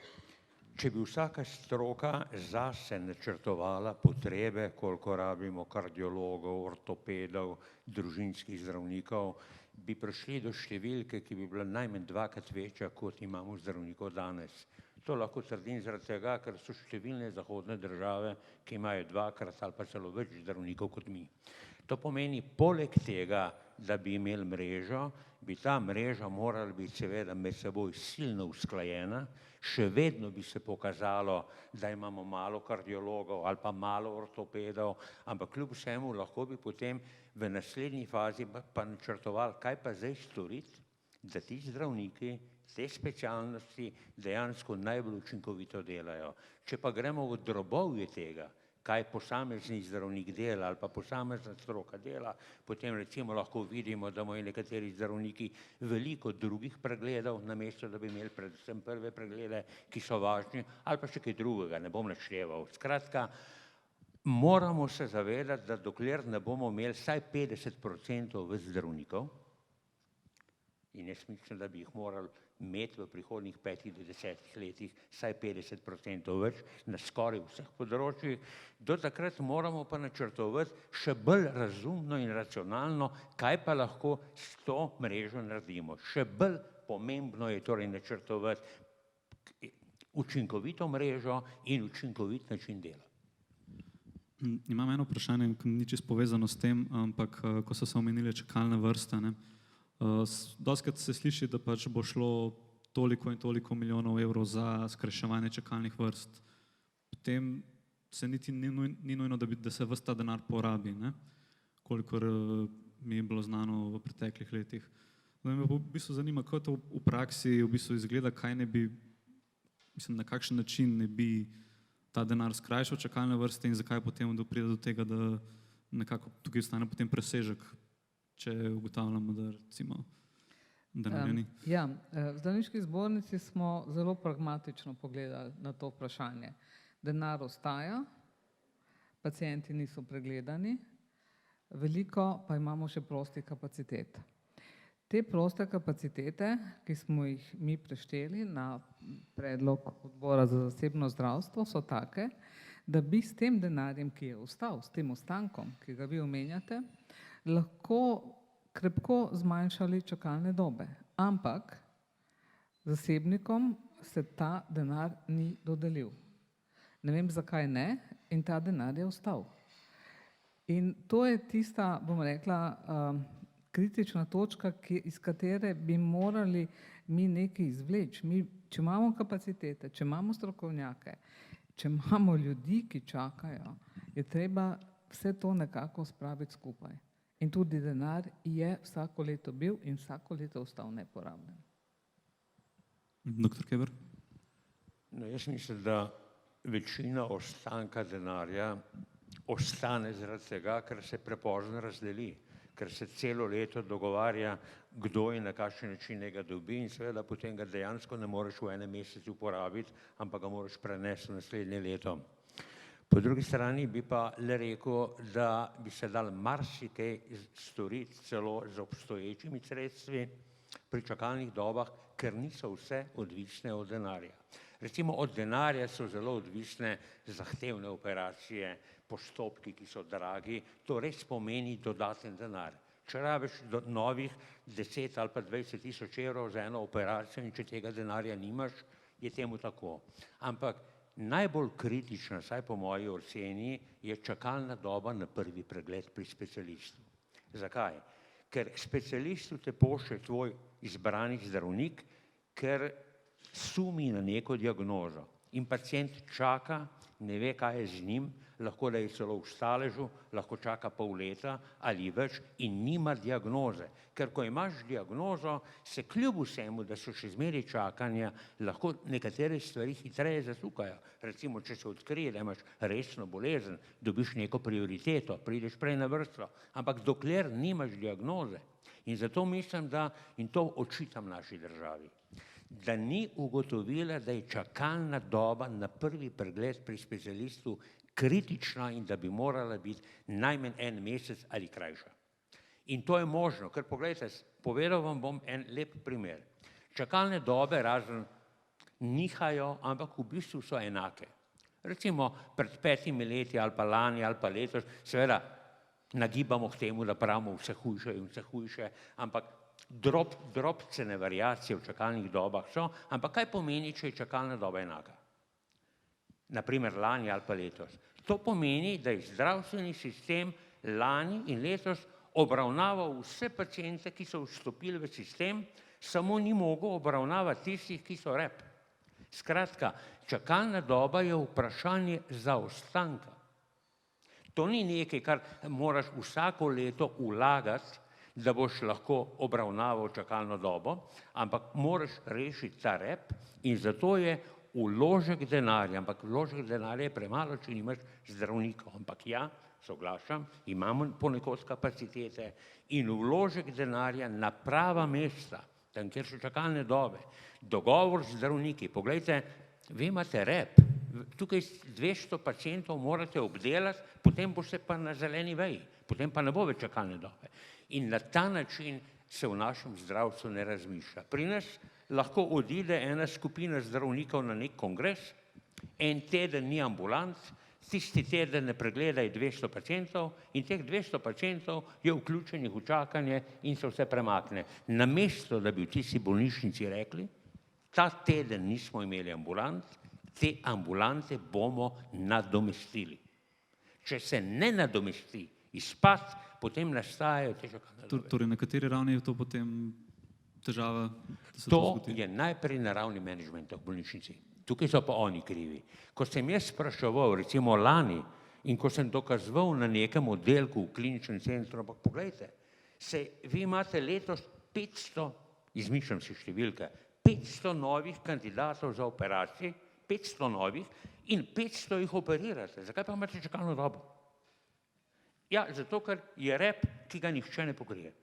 Če bi vsaka stroka zase načrtovala potrebe, koliko rabimo kardiologov, ortopedov, družinskih zdravnikov, bi prišli do številke, ki bi bila najmanj 2-krat večja, kot imamo zdravnikov danes. To lahko trdim zaradi tega, ker so številne zahodne države, ki imajo 2-krat ali pa celo več zdravnikov kot mi. To pomeni, poleg tega, da bi imeli mrežo, bi ta mreža morala biti seveda med seboj silno usklajena, še vedno bi se pokazalo, da imamo malo kardiologov ali pa malo ortopedov, ampak kljub vsemu lahko bi potem v naslednji fazi pa načrtovali, kaj pa zdaj storiti, da ti zdravniki te specialnosti dejansko najbolj učinkovito delajo. Če pa gremo v drobovje tega, kaj posamezni zdravnik dela ali pa posamezna stroka dela, potem recimo lahko vidimo, da imajo nekateri zdravniki veliko drugih pregledov, namesto da bi imeli predvsem prve preglede, ki so važni, ali pa še kaj drugega, ne bom našteval. Skratka, moramo se zavedati, da dokler ne bomo imeli vsaj 50% več zdravnikov, in jaz mislim, da bi jih morali imeti v prihodnjih 5 do 10 letih vsaj 50% več na skoraj vseh področjih. Do takrat moramo pa načrtovati še bolj razumno in racionalno, kaj pa lahko s to mrežo naredimo. Še bolj pomembno je torej načrtovati učinkovito mrežo in učinkovit način dela. Imam eno vprašanje, ki ni čisto povezano s tem, ampak ko so se omenile čakalne vrste, ne? Dostikrat se sliši, da pač bo šlo toliko in toliko milijonov evrov za skrajševanje čakalnih vrst. Potem se niti ni nujno, da se ves ta denar porabi, ne? Kolikor mi je bilo znano v preteklih letih. Me v bistvu zanima, kako to v praksi v bistvu izgleda, kaj ne bi, mislim, na kakšen način ne bi ta denar skrajšal čakalne vrste in zakaj potem pride do tega, da nekako tukaj ostane potem presežek, če ugotavljamo, da recimo denarja ni. Ja, v zdravniški zbornici smo zelo pragmatično pogledali na to vprašanje. Denar ostaja, pacienti niso pregledani, veliko pa imamo še prostih kapacitet. Te proste kapacitete, ki smo jih mi prešteli na predlog odbora za zasebno zdravstvo, so take, da bi s tem denarjem, ki je ostal, s tem ostankom, ki ga vi omenjate, lahko krepko zmanjšali čakalne dobe. Ampak zasebnikom se ta denar ni dodelil. Ne vem, zakaj ne, in ta denar je ostal. In to je tista, bom rekla, kritična točka, iz katere bi morali mi nekaj izvleči. Mi, če imamo kapacitete, če imamo strokovnjake, če imamo ljudi, ki čakajo, je treba vse to nekako spraviti skupaj. In tudi denar je vsako leto bil in vsako leto ostal neporabljen. Doktor Keber? No, jaz mislim, da večina ostanka denarja ostane zaradi tega, ker se prepozno razdeli, ker se celo leto dogovarja, kdo in na kakšen način ga dobi in seveda potem ga dejansko ne moreš v enem mesecu uporabiti, ampak ga moraš prenesti v naslednje leto. Po drugi strani bi pa le rekel, da bi se dal marsikaj storiti celo z obstoječimi sredstvi pri čakalnih dobah, ker niso vse odvisne od denarja. Recimo od denarja so zelo odvisne zahtevne operacije, postopki, ki so dragi, to res pomeni dodaten denar. Če rabiš do novih 10 ali pa 20 tisoč evrov za eno operacijo in če tega denarja nimaš, je temu tako. Ampak najbolj kritična, vsaj po moji oceni, je čakalna doba na prvi pregled pri specialistu. Zakaj? Ker specialistu te pošlje tvoj izbrani zdravnik, ker sumi na neko diagnozo in pacient čaka, ne ve, kaj je z njim, lahko da je celo v staležu, lahko čaka pol leta ali več in nima diagnoze. Ker ko imaš diagnozo, se kljub vsemu, da so še zmeraj čakanja, lahko nekatere stvari hitreje zasukajo. Recimo, če se odkrije, da imaš resno bolezen, dobiš neko prioriteto, prideš prej na vrsto, ampak dokler nimaš diagnoze. In zato mislim, da, in to očitam naši državi, da ni ugotovila, da je čakalna doba na prvi pregled pri specialistu kritična in da bi morala biti najmanj en mesec ali krajša. In to je možno, ker pogledajte, povedal vam bom en lep primer. Čakalne dobe razen nihajo, ampak v bistvu so enake. Recimo pred 5 leti ali pa lani ali pa letos, seveda nagibamo k temu, da pravimo vse hujše in vse hujše, ampak drobcene variacije v čakalnih dobah so, ampak kaj pomeni, če je čakalna doba enaka? Naprimer lani ali pa letos. To pomeni, da je zdravstveni sistem lani in letos obravnaval vse paciente, ki so vstopili v sistem, samo ni mogel obravnavati tistih, ki so rep. Skratka, čakalna doba je vprašanje zaostanka. To ni nekaj, kar moraš vsako leto vlagati, da boš lahko obravnaval čakalno dobo, ampak moraš rešiti ta rep in zato je vložek denarja, ampak vložek denarja je premalo, če nimaš zdravnikov. Ampak ja, soglašam, imamo ponekod kapacitete in vložek denarja na prava mesta, tam, kjer so čakalne dobe, dogovor z zdravniki. Poglejte, vi imate rep, tukaj 200 pacientov morate obdelati, potem boste pa na zeleni veji, potem pa ne bo več čakalne dobe. In na ta način se v našem zdravstvu ne razmišlja. Pri nas lahko odide ena skupina zdravnikov na nek kongres, en teden ni ambulant, tisti teden ne pregledajo 200 pacientov in teh 200 pacientov je vključenih v čakanje in se vse premakne. Namesto, da bi v tisti bolnišnici rekli, ta teden nismo imeli ambulant, te ambulante bomo nadomestili. Če se ne nadomesti izpad, potem nastajajo te čakalne dobe. Torej, na kateri ravni je to potem težava, da se to To zgodi? je najprej na ravni menedžmenta v bolnišnici. Tukaj so pa oni krivi. Ko sem jaz spraševal, recimo lani, in ko sem dokazoval na nekem oddelku v kliničnem centru, ampak poglejte, vi imate letos 500, izmišljam si številke, 500 novih kandidatov za operacije, 500 novih in 500 jih operirate. Zakaj pa imate čakalno dobo? Ja, zato, ker je rep, ki ga nihče ne pokrije.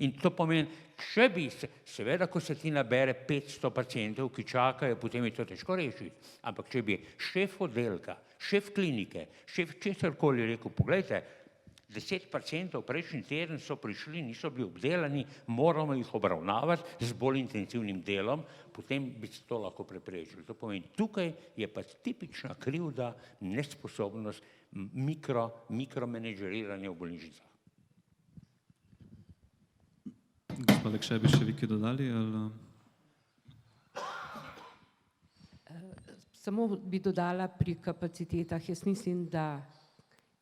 In to pomeni, če bi se, seveda, ko se ti nabere 500 pacientov, ki čakajo, potem je to težko rešiti. Ampak če bi šef oddelka, šef klinike, šef česarkoli rekel, poglejte, 10 pacientov prejšnji teden so prišli, niso bili obdelani, moramo jih obravnavati z bolj intenzivnim delom, potem bi se to lahko preprečili. To pomeni, tukaj je pa tipična krivda, nesposobnost mikromenedžeriranja v bolnišnicah. Gospod Lekšaj, bi še vi kaj dodali? Ali... Samo bi dodala pri kapacitetah. Jaz mislim, da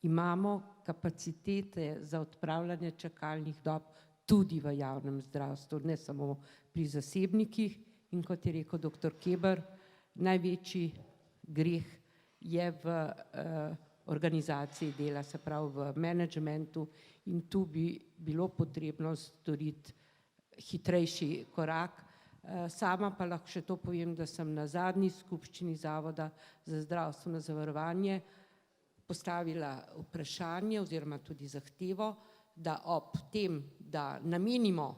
imamo kapacitete za odpravljanje čakalnih dob tudi v javnem zdravstvu, ne samo pri zasebnikih. In kot je rekel dr. Keber, največji greh je v organizaciji dela, se pravi v menedžmentu, in tu bi bilo potrebno storiti hitrejši korak. Sama pa lahko še to povem, da sem na zadnji skupščini Zavoda za zdravstveno zavarovanje postavila vprašanje oziroma tudi zahtevo, da ob tem, da namenimo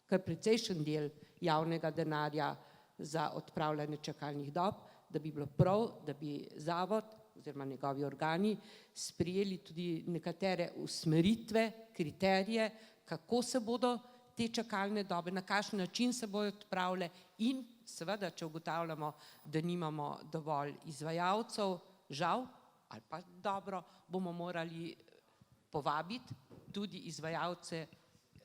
kar precejšen del javnega denarja za odpravljanje čakalnih dob, da bi bilo prav, da bi Zavod oziroma njegovi organi sprejeli tudi nekatere usmeritve, kriterije, kako se bodo te čakalne dobe, na kakšen način se bodo odpravile in seveda, če ugotavljamo, da nimamo dovolj izvajalcev, žal ali pa dobro, bomo morali povabiti tudi izvajalce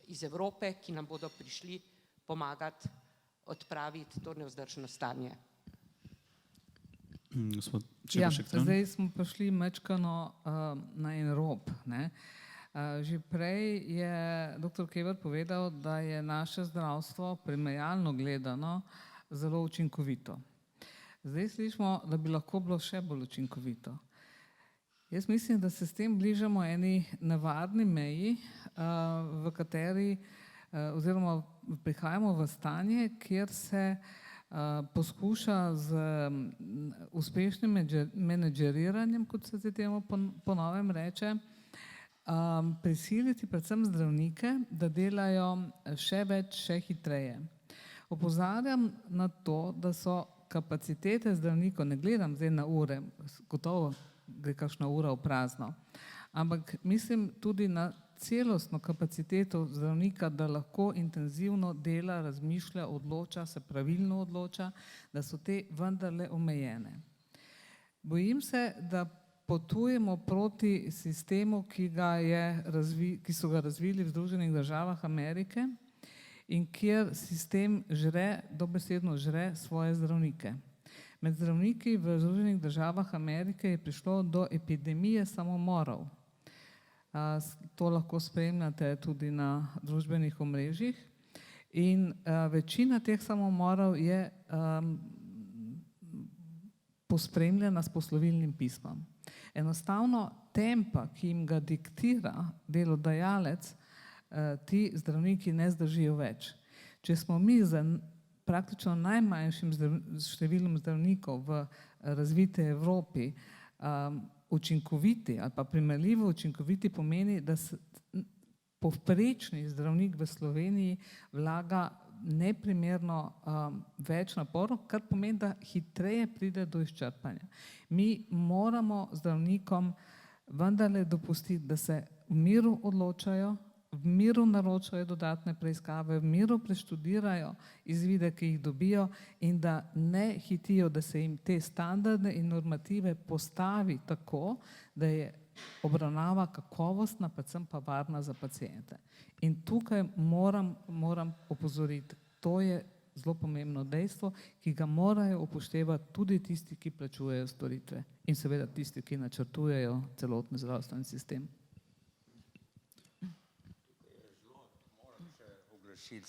iz Evrope, ki nam bodo prišli pomagati odpraviti to nevzdržno stanje. Ja, zdaj smo prišli mečkano na en rob. Že prej je dr. Keber povedal, da je naše zdravstvo primerjalno gledano zelo učinkovito. Zdaj slišimo, da bi lahko bilo še bolj učinkovito. Jaz mislim, da se s tem bližamo eni navadni meji, v kateri oziroma prihajamo v stanje, kjer se poskuša z uspešnim menedžeriranjem, kot se temu po novem reče, prisiliti predvsem zdravnike, da delajo še več, še hitreje. Opozarjam na to, da so kapacitete zdravnikov, ne gledam zdaj na ure, gotovo gre kakšna ura v prazno, ampak mislim tudi na celostno kapaciteto zdravnika, da lahko intenzivno dela, razmišlja, odloča, se pravilno odloča, da so te vendarle omejene. Bojim se, da potujemo proti sistemu, ki so ga razvili v Združenih državah Amerike in kjer sistem dobesedno žre svoje zdravnike. Med zdravniki v Združenih državah Amerike je prišlo do epidemije samomorov. To lahko spremljate tudi na družbenih omrežjih. In večina teh samomorov je pospremljena s poslovilnim pismom. Enostavno tempa, ki jim ga diktira delodajalec, ti zdravniki ne zdržijo več. Če smo mi za praktično najmanjšim številom zdravnikov v razvitej Evropi učinkoviti ali pa primerljivo učinkoviti, pomeni, da povprečni zdravnik v Sloveniji vlaga neprimerno več naporov, kar pomeni, da hitreje pride do izčrpanja. Mi moramo zdravnikom vendarle dopustiti, da se v miru odločajo, v miru naročajo dodatne preiskave, v miru preštudirajo izvide, ki jih dobijo in da ne hitijo, da se jim te standarde in normative postavi tako, da je obravnava kakovostna, predvsem pa varna za paciente. In tukaj moram opozoriti, to je zelo pomembno dejstvo, ki ga morajo upoštevati tudi tisti, ki plačujejo storitve in seveda tisti, ki načrtujejo celotni zdravstveni sistem.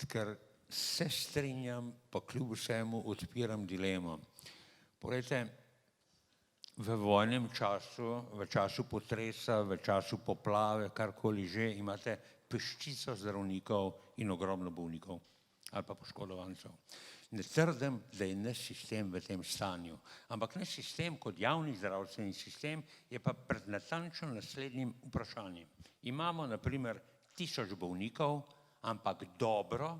Ker se strinjam, pa kljub vsemu odpiram dilemo. Poglejte, v vojnem času, v času potresa, v času poplave, karkoli že, imate peščico zdravnikov in ogromno bolnikov ali pa poškodovancev. Ne trdim, da je naš sistem v tem stanju, ampak naš sistem kot javni zdravstveni sistem je pa pred natančno naslednjim vprašanjem. Imamo na primer 1000 bolnikov, ampak dobro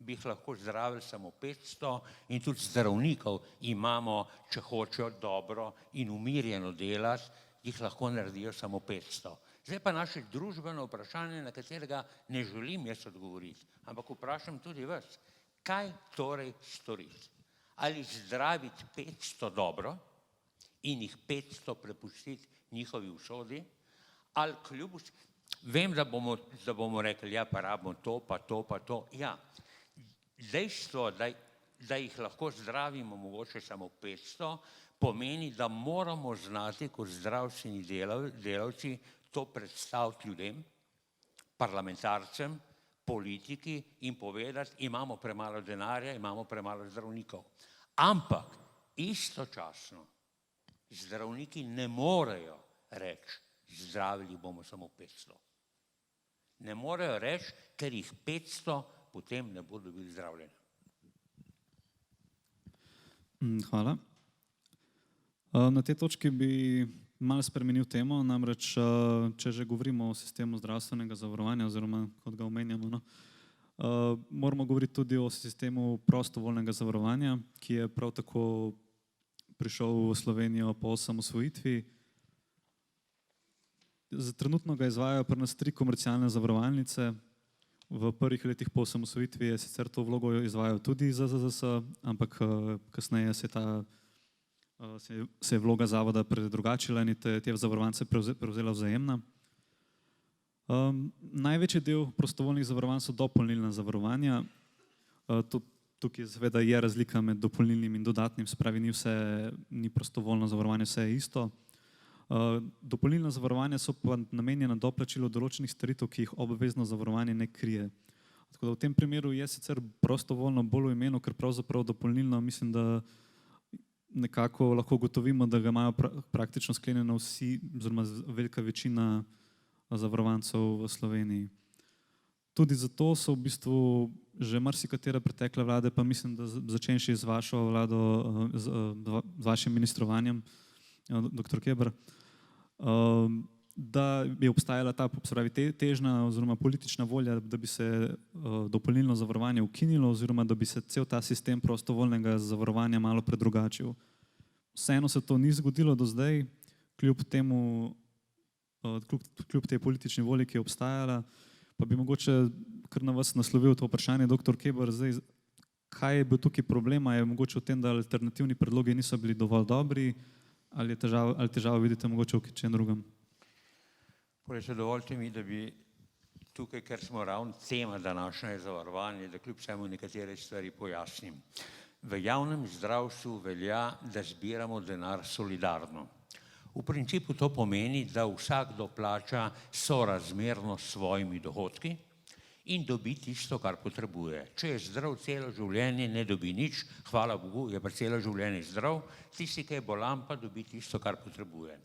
bi jih lahko zdravili samo 500 in tudi zdravnikov imamo, če hočejo dobro in umirjeno delati, jih lahko naredijo samo 500. Zdaj pa naše družbeno vprašanje, na katerega ne želim jaz odgovoriti, ampak vprašam tudi vas, kaj torej storiti? Ali zdraviti 500 dobro in jih 500 prepustiti njihovi usodi, ali kljub vem, da bomo rekli, ja, pa rabimo to, pa to, pa to. Ja, dejstvo, da jih lahko zdravimo mogoče samo 500, pomeni, da moramo znati kot zdravstveni delavci to predstaviti ljudem, parlamentarcem, politiki in povedati, imamo premalo denarja, imamo premalo zdravnikov. Ampak istočasno zdravniki ne morejo reči, zdravili bomo samo 500. Ne morejo reči, ker jih 500 potem ne bodo dobili zdravljenja. Hvala. Na tej točki bi malo spremenil temo, namreč, če že govorimo o sistemu zdravstvenega zavarovanja, oziroma kot ga omenjamo, moramo govoriti tudi o sistemu prostovoljnega zavarovanja, ki je prav tako prišel v Slovenijo po osamosvojitvi. Trenutno ga izvajajo pri nas 3 komercialne zavarovalnice. V prvih letih po osamosvojitvi je sicer to vlogo izvajal tudi ZZZS, ampak kasneje se je vloga zavoda predrugačila in te zavarovance prevzela Vzajemna. Največji del prostovoljnih zavarovanj so dopolnilna zavarovanja. Tukaj seveda je razlika med dopolnilnim in dodatnim, se pravi, ni prostovoljno zavarovanje, vse je isto. Dopolnilna zavarovanja so pa namenjena doplačilu določenih storitev, ki jih obvezno zavarovanje ne krije. Tako da v tem primeru je sicer prostovoljno bolj v imenu, ker pravzaprav dopolnilno mislim, da nekako lahko ugotovimo, da ga imajo praktično sklenjeno vsi, oziroma velika večina zavarovancev v Sloveniji. Tudi zato so v bistvu že marsikatera pretekla vlade, pa mislim, da začenši z vašo vlado, z vašim ministrovanjem, dr. Keber, da je obstajala ta težnja oziroma politična volja, da bi se dopolnilno zavarovanje ukinilo oziroma da bi se cel ta sistem prostovoljnega zavarovanja malo predrugačil. Vseeno se to ni zgodilo do zdaj, kljub tej politični volji, ki je obstajala, pa bi mogoče kar na vas naslovil to vprašanje, dr. Keber, zdaj, kaj je bil tukaj problema, je mogoče v tem, da alternativni predlogi niso bili dovolj dobri, ali težavo vidite mogoče v čem drugem? Dovolite mi, da bi tukaj, ker smo ravno tema današnje zavarovanje, da kljub vsemu nekatere stvari pojasnim. V javnem zdravstvu velja, da zbiramo denar solidarno. V principu to pomeni, da vsakdo plača sorazmerno s svojimi dohodki in dobi tisto, kar potrebuje. Če je zdrav celo življenje, ne dobi nič, hvala Bogu, je pa celo življenje zdrav, tisti, ki je bolan, pa dobi tisto, kar potrebuje.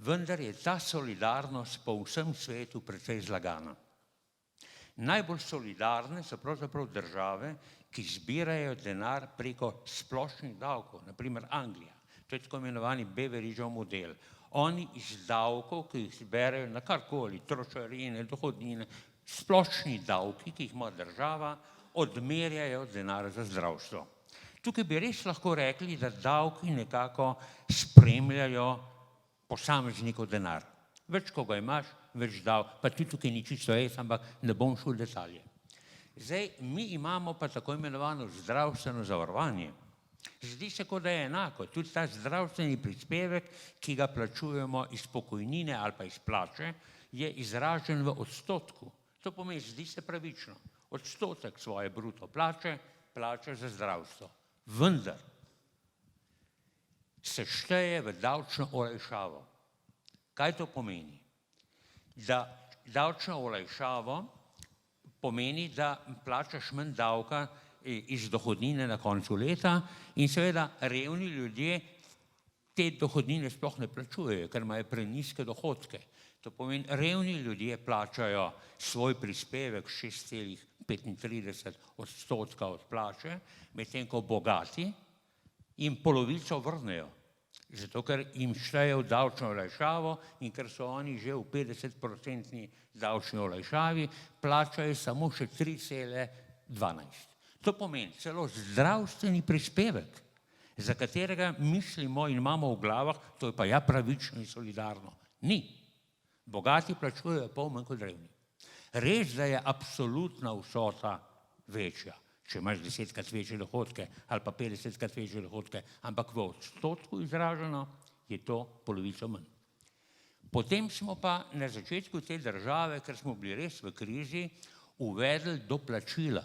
Vendar je ta solidarnost po vsem svetu precej zlagana. Najbolj solidarne so pravzaprav države, ki zbirajo denar preko splošnih davkov, na primer Anglija. To je tako imenovani Beveridgeov model. Oni iz davkov, ki jih zberajo na karkoli, trošarine, dohodnine, splošni davki, ki jih ima država, odmerjajo denar za zdravstvo. Tukaj bi res lahko rekli, da davki nekako spremljajo posameznikov denar. Več, ko ga imaš, več dal, pa tudi tukaj ni čisto ampak ne bom šel v detalje. Zdaj, mi imamo pa tako imenovano zdravstveno zavarovanje. Zdi se, kot da je enako, tudi ta zdravstveni prispevek, ki ga plačujemo iz pokojnine ali pa iz plače, je izražen v odstotku. To pomeni, zdi se pravično. Odstotek svoje bruto plače plača za zdravstvo. Vendar se šteje v davčno olajšavo. Kaj to pomeni? Da davčno olajšavo pomeni, da plačaš manj davka iz dohodnine na koncu leta in seveda revni ljudje te dohodnine sploh ne plačujejo, ker imajo prenizke dohodke. To pomeni, revni ljudje plačajo svoj prispevek 6,35% od plače, medtem ko bogati jim polovico vrnejo. Zato, ker jim štejejo davčno olajšavo in ker so oni že v 50% davčni olajšavi, plačajo samo še 3,12. To pomeni celo zdravstveni prispevek, za katerega mislimo in imamo v glavah, to je pa ja pravično in solidarno. Ni. Bogati plačujejo pol manj kot revni. Res, da je absolutna vsota večja, če imaš 10-krat večje dohodke ali pa 50-krat večje dohodke, ampak v odstotku izraženo je to polovico manj. Potem smo pa na začetku te države, ker smo bili res v krizi, uvedli doplačila.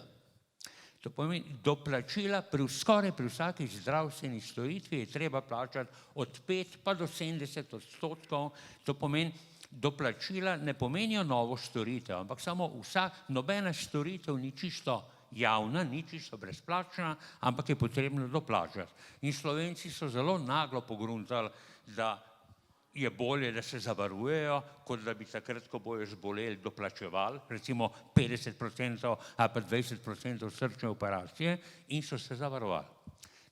To pomeni, doplačila skoraj pri vsaki zdravstveni storitvi je treba plačati od 5 pa do 70%. To pomeni, doplačila ne pomenijo novo storitev, ampak samo nobena storitev ni čisto javna, ni čisto brezplačna, ampak je potrebno doplačati. In Slovenci so zelo naglo pogruntali, da je bolje, da se zavarujejo, kot da bi takrat, ko bojo zboleli, doplačevali, recimo 50% ali pa 20% srčne operacije in so se zavarovali.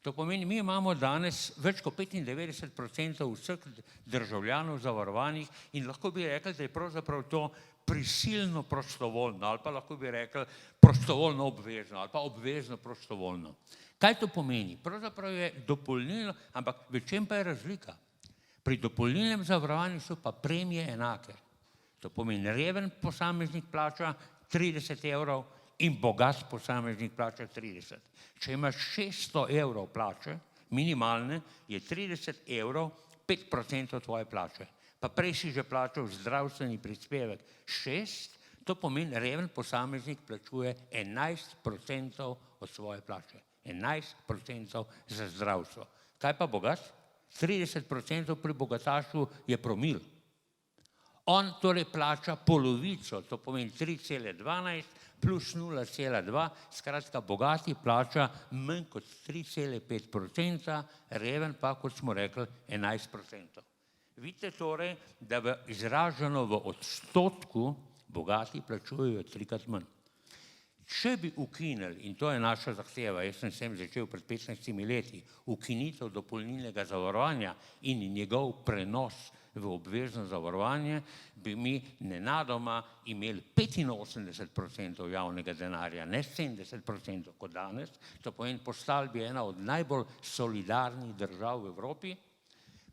To pomeni, mi imamo danes več kot 95% vseh državljanov zavarovanih in lahko bi rekli, da je pravzaprav to prisilno prostovoljno ali pa lahko bi rekli prostovoljno obvezno ali pa obvezno prostovoljno. Kaj to pomeni? Pravzaprav je dopolnilno, ampak v čem pa je razlika? Pri dopolnilnem zavarovanju so pa premije enake. To pomeni, reven posameznik plača 30 € in bogat posameznik plača 30. Če imaš 600 € plače, minimalne, je 30 € 5% tvoje plače. Pa prej si že plačal zdravstveni prispevek 6, to pomeni, reven posameznik plačuje 11% od svoje plače. 11% za zdravstvo. Kaj pa bogat? 30% pri bogatašu je promil. On torej plača polovico, to pomeni 3,12 plus 0,2, skratka bogati plača manj kot 3,5%, reven pa, kot smo rekli, 11%. Vidite torej, da izraženo v odstotku bogati plačujejo 3-krat manj. Če bi ukinili, in to je naša zahteva, jaz sem začel pred 15 leti, ukinitev dopolnilnega zavarovanja in njegov prenos v obvezno zavarovanje, bi mi nenadoma imeli 85% javnega denarja, ne 70% kot danes, to pomeni, postali bi ena od najbolj solidarnih držav v Evropi,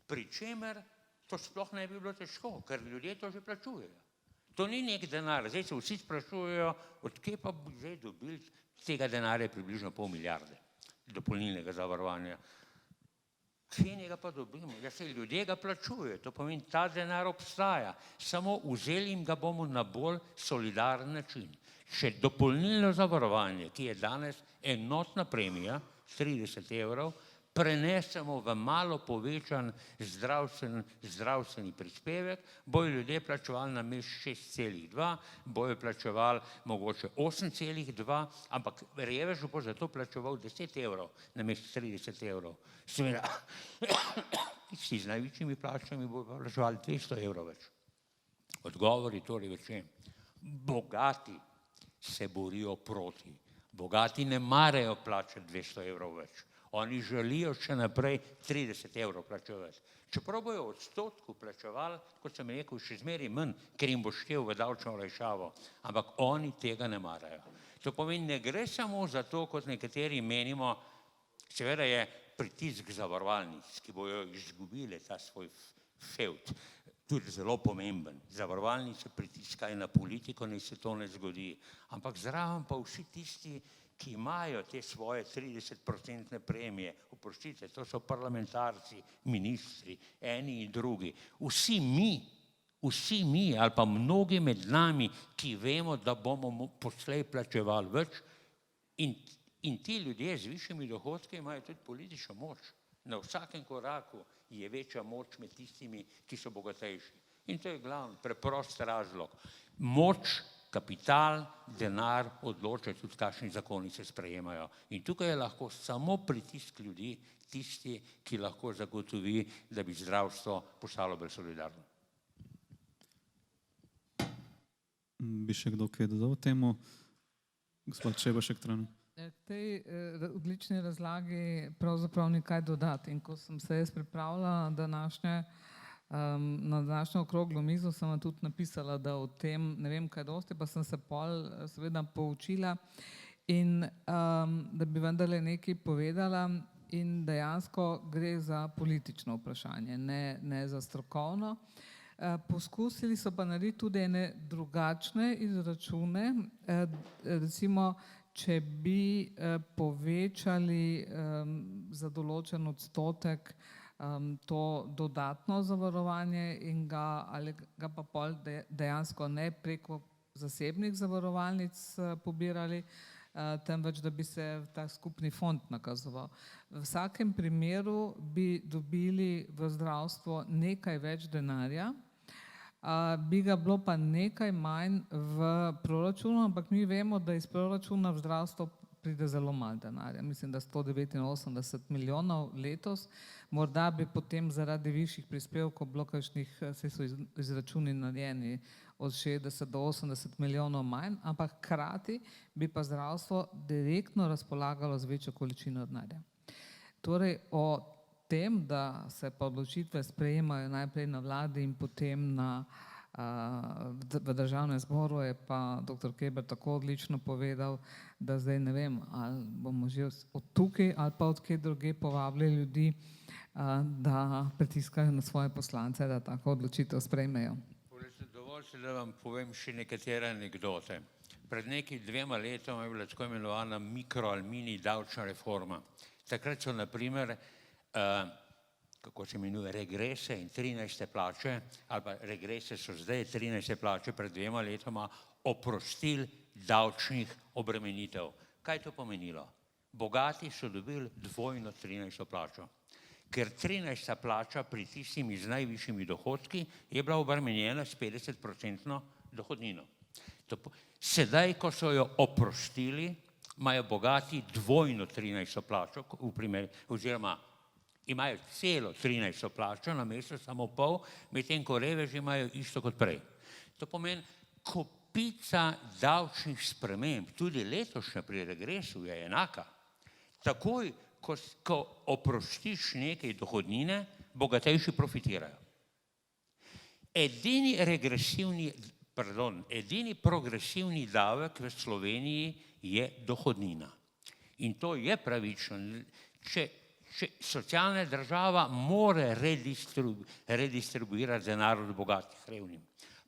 pri čemer to sploh ne bi bilo težko, ker ljudje to že plačujejo. To ni nek denar, zdaj se vsi sprašujejo, od kje pa bi zdaj dobili tega denarja približno pol milijarde dopolnilnega zavarovanja. Kje njega pa dobimo? Ja, se ljudje ga plačujejo, to pomeni, ta denar obstaja, samo vzeli jim ga bomo na bolj solidaren način. Če dopolnilno zavarovanje, ki je danes enotna premija, 30 €, prenesemo v malo povečan zdravstveni prispevek, bojo ljudje plačevali namesto 6,2, bojo plačevali mogoče 8,2, ampak revež bo zato plačeval 10 € namesto 30 €. Seveda, tisti z največjimi plačami bojo plačevali 200 € več. Odgovor je torej v čem? Bogati se borijo proti. Bogati ne marajo plačati 200 € več. Oni želijo še naprej 30 € plačevati. Čeprav bojo v odstotku plačevali, kot sem rekel, še zmeraj manj, ker jim bo štel v davčno olajšavo, ampak oni tega ne marajo. To pomeni, ne gre samo za to, kot nekateri menimo, seveda je pritisk zavarovalnic, ki bojo izgubile ta svoj fevd. tudi zelo pomemben. Zavarovalnice pritiskajo na politiko, naj se to ne zgodi. Ampak zraven pa vsi tisti, ki imajo te svoje 30% premije, oprostite, to so parlamentarci, ministri, eni in drugi. Vsi mi ali pa mnogi med nami, ki vemo, da bomo poslej plačevali več in ti ljudje z višjimi dohodki imajo tudi politično moč. Na vsakem koraku je večja moč med tistimi, ki so bogatejši. In to je glavni, preprost razlog. Moč, kapital, denar odloča tudi, kakšni zakoni se sprejemajo. In tukaj je lahko samo pritisk ljudi, tisti, ki lahko zagotovi, da bi zdravstvo postalo bolj solidarno. Bi še kdo kaj dodal temu? Gospod Čebašek, Trani. K tej odlični razlagi pravzaprav ni kaj dodati. In ko sem se jaz pripravila na današnjo okroglo mizo, sem vam tudi napisala, da o tem ne vem kaj dosti, pa sem se pol seveda poučila in da bi vendarle nekaj povedala in dejansko gre za politično vprašanje, ne za strokovno. Poskusili so pa narediti tudi ene drugačne izračune, recimo, če bi povečali za določen odstotek to dodatno zavarovanje in ali ga pa pol dejansko ne preko zasebnih zavarovalnic pobirali, temveč da bi se ta skupni fond nakazoval. V vsakem primeru bi dobili v zdravstvo nekaj več denarja, bi ga bilo pa nekaj manj v proračunu, ampak mi vemo, da iz proračuna v zdravstvo pride zelo malo denarja. Mislim, da 189 milijonov letos, morda bi potem zaradi višjih prispevkov bilo kakšnih, saj so izračuni narejeni, od 60 do 80 milijonov manj, ampak hkrati bi pa zdravstvo direktno razpolagalo z večjo količino denarja. Torej o tem, da se pa odločitve sprejemajo najprej na vladi in potem v državnem zboru, je pa dr. Keber tako odlično povedal, da zdaj ne vem, ali bomo že od tukaj ali pa od kje druge povabili ljudi, da pritiskajo na svoje poslance, da tako odločitev sprejmejo. Dovolite, da vam povem še nekatere anekdote. Pred nekaj 2 letoma je bila tako imenovana mikro ali mini davčna reforma. Takrat so na primer kako se imenuje, regrese in 13. plače, ali pa regrese so zdaj 13. plače, pred 2 letoma oprostili davčnih obremenitev. Kaj je to pomenilo? Bogati so dobili dvojno 13. plačo, ker 13. plača pri tistimi z najvišjimi dohodki je bila obremenjena s 50% dohodnino. Sedaj, ko so jo oprostili, imajo bogati dvojno 13. plačo, oziroma imajo celo 13. plačo, namesto samo pol, medtem ko reveži imajo isto kot prej. To pomeni, kopica davčnih sprememb, tudi letošnja pri regresu je enaka. Takoj, ko oprostiš nekaj dohodnine, bogatejši profitirajo. Edini progresivni davek v Sloveniji je dohodnina. In to je pravično. Socialna država mora redistribuirati denar od bogatih revnim.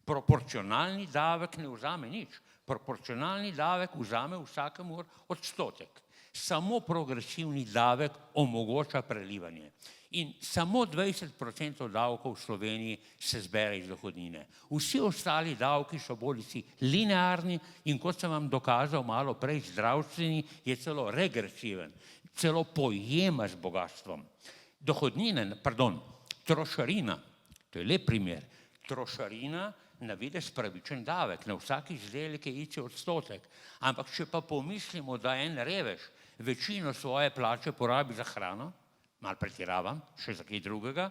Proporcionalni davek ne vzame nič. Proporcionalni davek vzame vsakemu odstotek. Samo progresivni davek omogoča prelivanje. In samo 20% davkov v Sloveniji se zbere iz dohodnine. Vsi ostali davki so bodisi linearni in kot sem vam dokazal malo prej, zdravstveni je celo regresiven. Celo pojema z bogatstvom. Trošarina, to je lep primer, trošarina na videz pravičen davek, na vsak izdelek je isti odstotek. Ampak če pa pomislimo, da en revež večino svoje plače porabi za hrano, malo pretiravam, še za kaj drugega,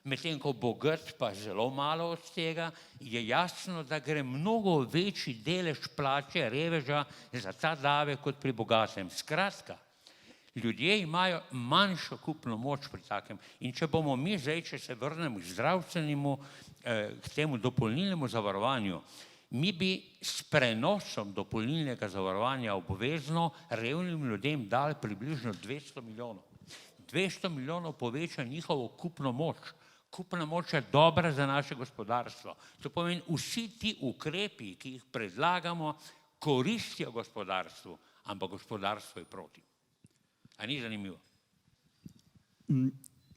medtem ko bogat pa zelo malo od tega, je jasno, da gre mnogo večji delež plače reveža za ta davek kot pri bogatem. Skratka, ljudje imajo manjšo kupno moč pri takem. In če bomo mi zdaj, če se vrnemo k zdravstvenemu, k temu dopolnilnemu zavarovanju, mi bi s prenosom dopolnilnega zavarovanja obvezno revnim ljudem dali približno 200 milijonov. 200 milijonov poveča njihovo kupno moč. kupna moč je dobra za naše gospodarstvo. To pomeni, vsi ti ukrepi, ki jih predlagamo, koristijo gospodarstvu, ampak gospodarstvo je proti. A ni zanimivo?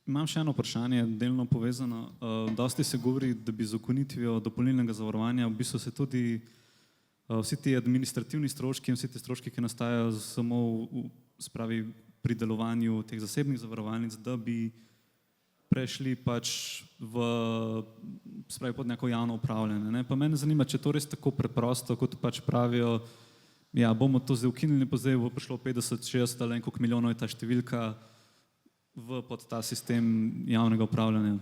Imam še eno vprašanje, delno povezano. Dosti se govori, da bi z ukinitvijo dopolnilnega zavarovanja v bistvu se tudi vsi ti administrativni stroški in vsi ti stroški, ki nastajajo samo pri delovanju teh zasebnih zavarovalnic, da bi prešli pač pod neko javno upravljanje. Ne? Pa mene zanima, če to res tako preprosto, kot pač pravijo, ja, bomo to zdaj ukinili, pa zdaj bo prišlo 50, 60 ali koliko milijonov je ta številka pod ta sistem javnega upravljanja.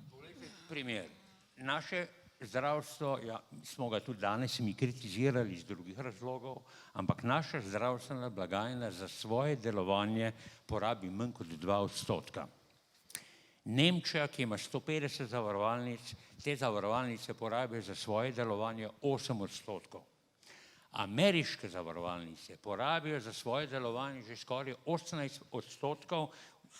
Poglejte primer. Naše zdravstvo, ja, smo ga tudi danes mi kritizirali iz drugih razlogov, ampak naša zdravstvena blagajna za svoje delovanje porabi manj kot 2%. Nemčija, ki ima 150 zavarovalnic, te zavarovalnice porabijo za svoje delovanje 8%. Ameriške zavarovalnice porabijo za svoje delovanje že skoraj 18%,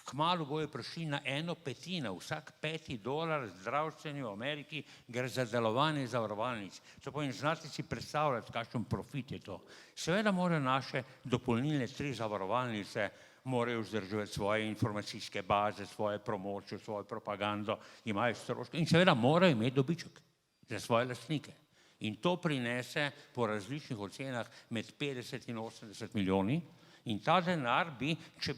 kmalu bojo prišli na 1/5, vsak $5 zdravstveni v Ameriki gre za delovanje zavarovalnic. To pomeni, znate si predstavljati, kakšen profit je to. Seveda morajo naše dopolnilne 3 zavarovalnice morajo vzdrževati svoje informacijske baze, svoje promocije, svojo propagando, imajo stroške in seveda morajo imeti dobiček za svoje lastnike. In to prinese po različnih ocenah med 50 in 80 milijoni in ta denar bi, če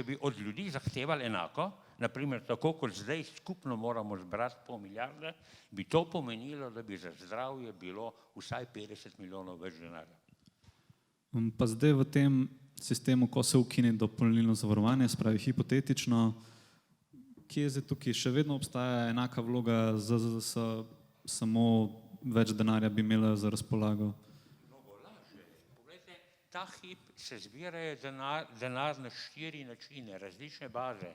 bi od ljudi zahtevali enako, naprimer tako kot zdaj skupno moramo zbrati pol milijarde, bi to pomenilo, da bi za zdravje bilo vsaj 50 milijonov več denarja. Pa zdaj v tem sistemu, ko se ukine dopolnilno zavarovanje, spravi hipotetično, kje je zdaj tukaj? Še vedno obstaja enaka vloga ZZZS, samo več denarja bi imela za razpolago? Mnogo lažje. Poglejte, ta hip se zbirajo denar na 4 načine, različne baze.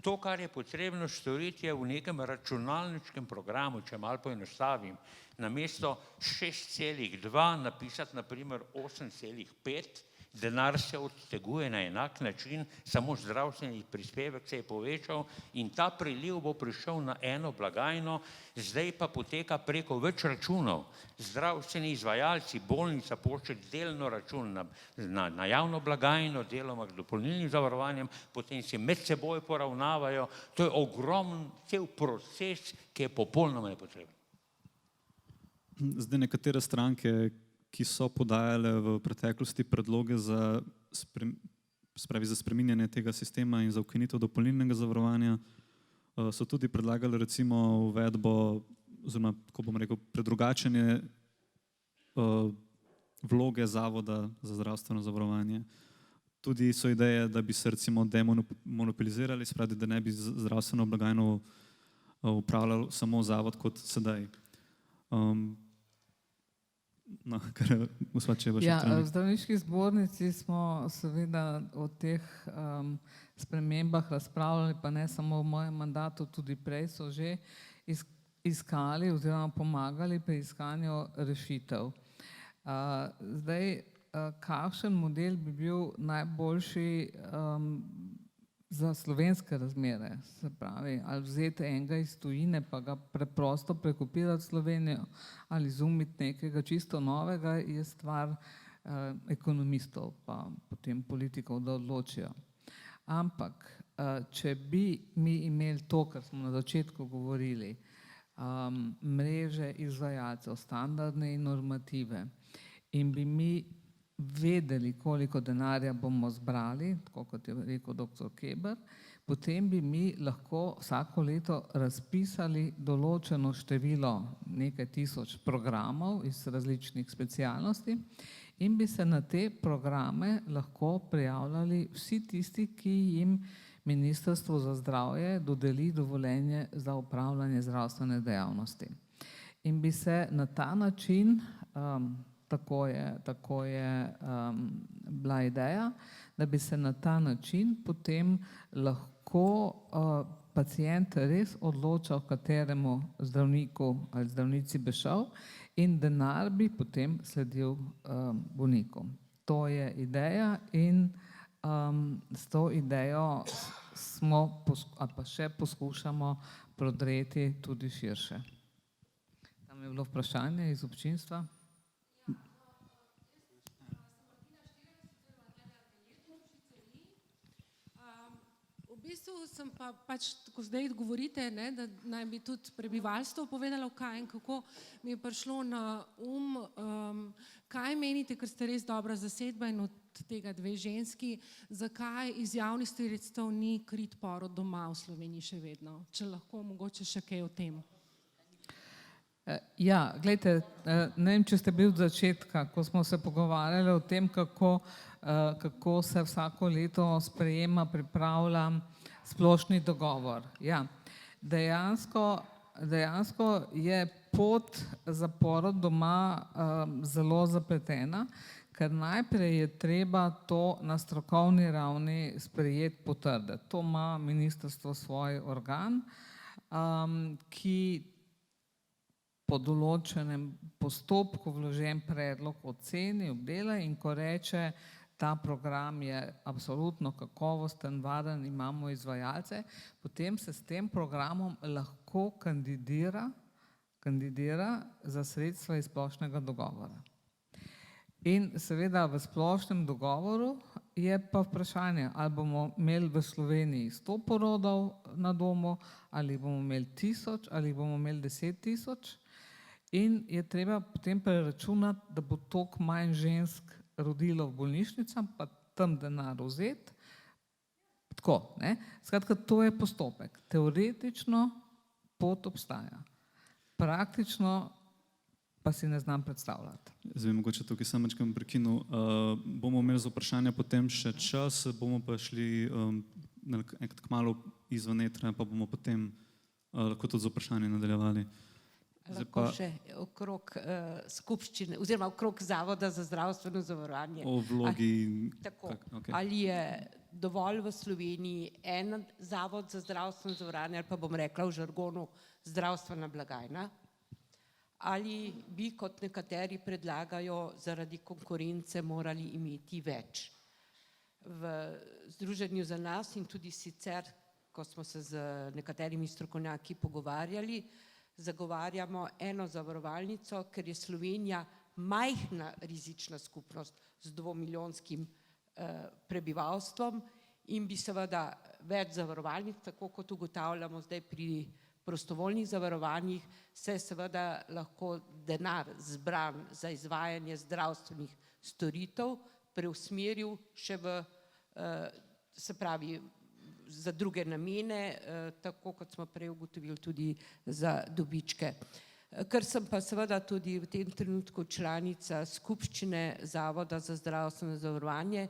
To, kar je potrebno storiti, je v nekem računalniškem programu, če malo poenostavim, namesto 6,2 napisati naprimer 8,5, denar se odteguje na enak način, samo zdravstveni prispevek se je povečal in ta priliv bo prišel na eno blagajno, zdaj pa poteka preko več računov. Zdravstveni izvajalci, bolnica pošlje delno račun na javno blagajno, deloma k dopolnilnim zavarovanjem, potem si med seboj poravnavajo. To je ogromen cel proces, ki je popolnoma nepotreben. Zdaj nekatere stranke, ki so podajale v preteklosti predloge za spreminjanje tega sistema in za ukinitev dopolnilnega zavarovanja, so tudi predlagali recimo uvedbo, oziroma, ko bom rekel, predrugačenje vloge Zavoda za zdravstveno zavarovanje. Tudi so ideje, da bi se recimo demonopolizirali, spravi, da ne bi zdravstveno blagajno upravljal samo zavod kot sedaj. V zdravniški zbornici smo seveda o teh spremembah razpravljali, pa ne samo v mojem mandatu, tudi prej so že iskali oziroma pomagali pri iskanju rešitev. Zdaj, kakšen model bi bil najboljši za slovenske razmere, se pravi, ali vzeti enega iz tujine pa ga preprosto prekopirati Slovenijo ali izumiti nekega čisto novega, je stvar ekonomistov pa potem politikov, da odločijo. Ampak, če bi mi imeli to, kar smo na začetku govorili, mreže izvajalcev, standardne in normative, in bi mi vedeli, koliko denarja bomo zbrali, tako kot je rekel dr. Keber, potem bi mi lahko vsako leto razpisali določeno število, nekaj tisoč programov iz različnih specialnosti in bi se na te programe lahko prijavljali vsi tisti, ki jim Ministrstvo za zdravje dodeli dovoljenje za opravljanje zdravstvene dejavnosti. In bi se na ta način, tako je bila ideja, da bi se na ta način potem lahko pacient res odločal, kateremu zdravniku ali zdravnici bi šel in denar bi potem sledil bolniku. To je ideja in s to idejo smo ali pa še poskušamo prodreti tudi širše. Tam je bilo vprašanje iz občinstva. V bistvu sem pa pač, ko zdaj govorite, ne, da naj bi tudi prebivalstvo povedalo, kaj in kako, mi je prišlo na kaj menite, ker ste res dobra zasedba in od tega 2 ženski, zakaj iz javnih sredstev ni krit porod doma v Sloveniji še vedno? Če lahko mogoče še kaj o tem. Ja, gledajte, ne vem, če ste bili od začetka, ko smo se pogovarjali o tem, kako se vsako leto sprejema, pripravlja splošni dogovor. Ja, dejansko je pot za porod doma zelo zapletena, ker najprej je treba to na strokovni ravni sprejeti, potrditi. To ima ministrstvo svoj organ, ki po določenem postopku vložen predlog oceni, obdela in ko reče, ta program je absolutno kakovosten, varen, imamo izvajalce, potem se s tem programom lahko kandidira za sredstva iz splošnega dogovora. In seveda v splošnem dogovoru je pa vprašanje, ali bomo imeli v Sloveniji 100 porodov na domu, ali bomo imeli 1000, ali bomo imeli 10 000. In je treba potem preračunati, da bo toliko manj žensk rodilo v bolnišnicah, pa tam denar vzeti. Tako, ne? Skratka, to je postopek. Teoretično pot obstaja. Praktično pa si ne znam predstavljati. Zdaj, mogoče tukaj sam večkrat prekinul. Bomo imeli za vprašanje potem še čas, bomo pa šli enkrat kmalu izven etra, pa bomo potem lahko tudi za vprašanje nadaljevali. Lahko še okrog skupščine oziroma okrog Zavoda za zdravstveno zavarovanje. O vlogi. Tako, ali je dovolj v Sloveniji en zavod za zdravstveno zavarovanje, ali pa bom rekla v žargonu zdravstvena blagajna, ali bi, kot nekateri predlagajo, zaradi konkurence morali imeti več. V Združenju za nas in tudi sicer, ko smo se z nekaterimi strokovnjaki pogovarjali, zagovarjamo eno zavarovalnico, ker je Slovenija majhna rizična skupnost z 2-milijonskim prebivalstvom in bi seveda več zavarovalnic, tako kot ugotavljamo zdaj pri prostovoljnih zavarovanjih, se seveda lahko denar zbran za izvajanje zdravstvenih storitev preusmeril še v, se pravi, za druge namene, tako kot smo prej ugotovili tudi za dobičke. Ker sem pa seveda tudi v tem trenutku članica skupščine Zavoda za zdravstveno zavarovanje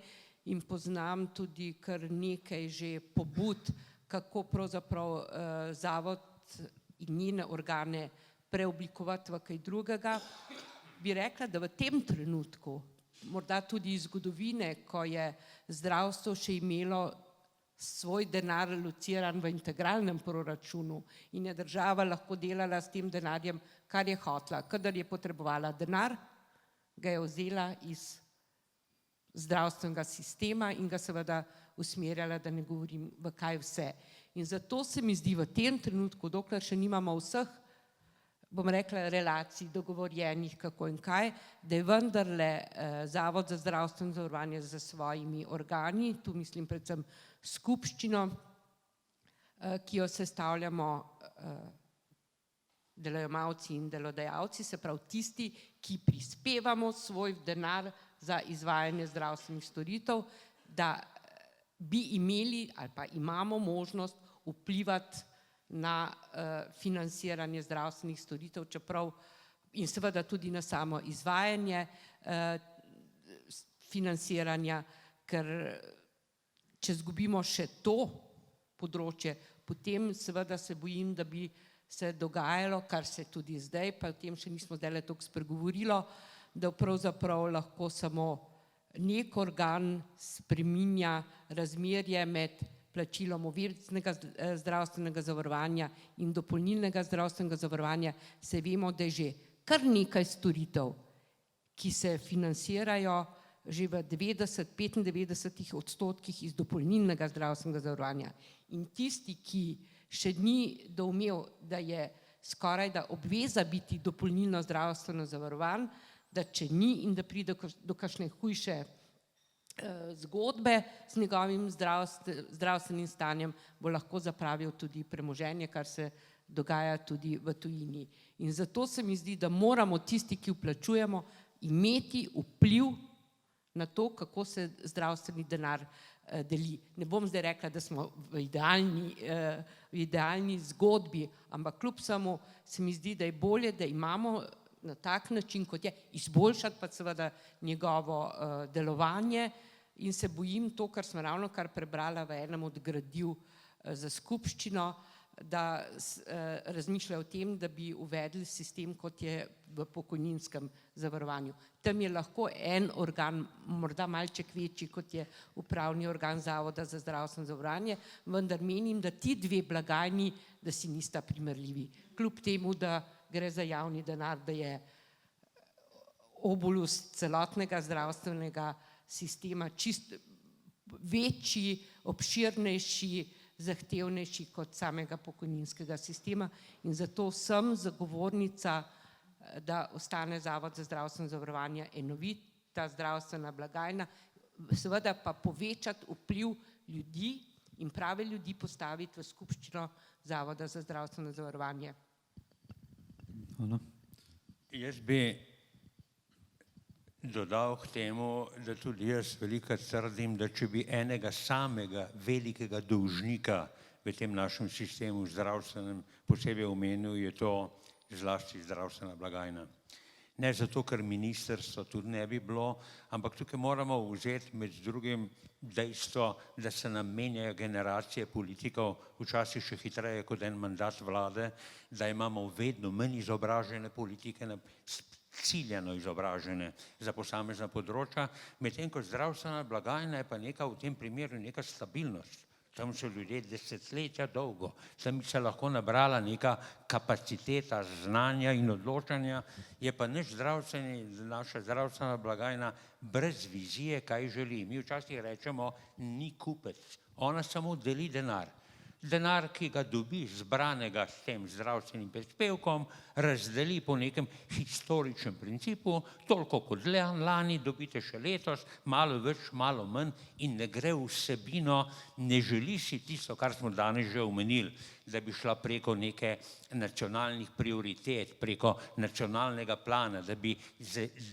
in poznam tudi kar nekaj že pobud, kako pravzaprav zavod in njene organe preoblikovati v kaj drugega, bi rekla, da v tem trenutku, morda tudi iz zgodovine, ko je zdravstvo še imelo svoj denar lociran v integralnem proračunu in je država lahko delala s tem denarjem, kar je hotela. Kadar je potrebovala denar, ga je vzela iz zdravstvenega sistema in ga seveda usmerjala, da ne govorim v kaj vse. In zato se mi zdi v tem trenutku, dokler še nimamo vseh, bom rekla, relacij dogovorjenih kako in kaj, da je vendarle Zavod za zdravstveno zavarovanje s svojimi organi, tu mislim predvsem skupščino, ki jo sestavljamo delojemalci in delodajalci, se pravi tisti, ki prispevamo svoj denar za izvajanje zdravstvenih storitev, da bi imeli ali pa imamo možnost vplivati na financiranje zdravstvenih storitev, čeprav in seveda tudi na samo izvajanje financiranja, ker če izgubimo še to področje, potem seveda se bojim, da bi se dogajalo, kar se tudi zdaj, pa o tem še nismo zdajle toliko spregovorilo, da pravzaprav lahko samo nek organ spreminja razmerje med plačilom obveznega zdravstvenega zavarovanja in dopolnilnega zdravstvenega zavarovanja. Se vemo, da je že kar nekaj storitev, ki se financirajo že v 90-95% iz dopolnilnega zdravstvenega zavarovanja. In tisti, ki še ni doumel, da je skoraj da obveza biti dopolnilno zdravstveno zavarovan, da če ni in da pride do kakšne hujše zgodbe z njegovim zdravstvenim stanjem, bo lahko zapravil tudi premoženje, kar se dogaja tudi v tujini. In zato se mi zdi, da moramo tisti, ki vplačujemo, imeti vpliv na to, kako se zdravstveni denar deli. Ne bom zdaj rekla, da smo v idealni zgodbi, ampak kljub samo se mi zdi, da je bolje, da imamo na tak način, kot je, izboljšati pa seveda njegovo delovanje. In se bojim to, kar sem ravnokar prebrala v enem od gradiv za skupščino, da razmišljajo o tem, da bi uvedli sistem, kot je v pokojninskem zavarovanju. Tam je lahko en organ, morda malček večji, kot je upravni organ Zavoda za zdravstveno zavarovanje, vendar menim, da ti dve blagajni, da si nista primerljivi. Kljub temu, da gre za javni denar, da je obolus celotnega zdravstvenega sistema čist večji, obširnejši, zahtevnejši kot samega pokojninskega sistema. In zato sem zagovornica, da ostane Zavod za zdravstveno zavarovanje enovita zdravstvena blagajna, seveda pa povečati vpliv ljudi in prave ljudi postaviti v skupščino Zavoda za zdravstveno zavarovanje. Hvala. Jaz bi dodal k temu, da tudi jaz velikokrat trdim, da če bi enega samega velikega dolžnika v tem našem sistemu zdravstvenem posebej omenil, je to zlasti zdravstvena blagajna. Ne zato, ker ministrstvo tudi ne bi bilo, ampak tukaj moramo vzeti med drugim dejstvo, da se nam menjajo generacije politikov, včasih še hitreje kot en mandat vlade, da imamo vedno manj izobražene politike, ciljano izobražene za posamezna področja, medtem ko zdravstvena blagajna je pa neka v tem primeru neka stabilnost. Tam so ljudje desetletja dolgo, tam se lahko nabrala neka kapaciteta znanja in odločanja, je pa naša zdravstvena blagajna brez vizije, kaj želi. Mi včasih rečemo, ni kupec, ona samo deli denar. Denar, ki ga dobi zbranega s tem zdravstvenim prispevkom, razdeli po nekem historičnem principu, toliko kot lani dobite še letos, malo več, malo manj in ne gre vsebino, ne želi si tisto, kar smo danes že omenili, da bi šla preko neke nacionalnih prioritet, preko nacionalnega plana, da bi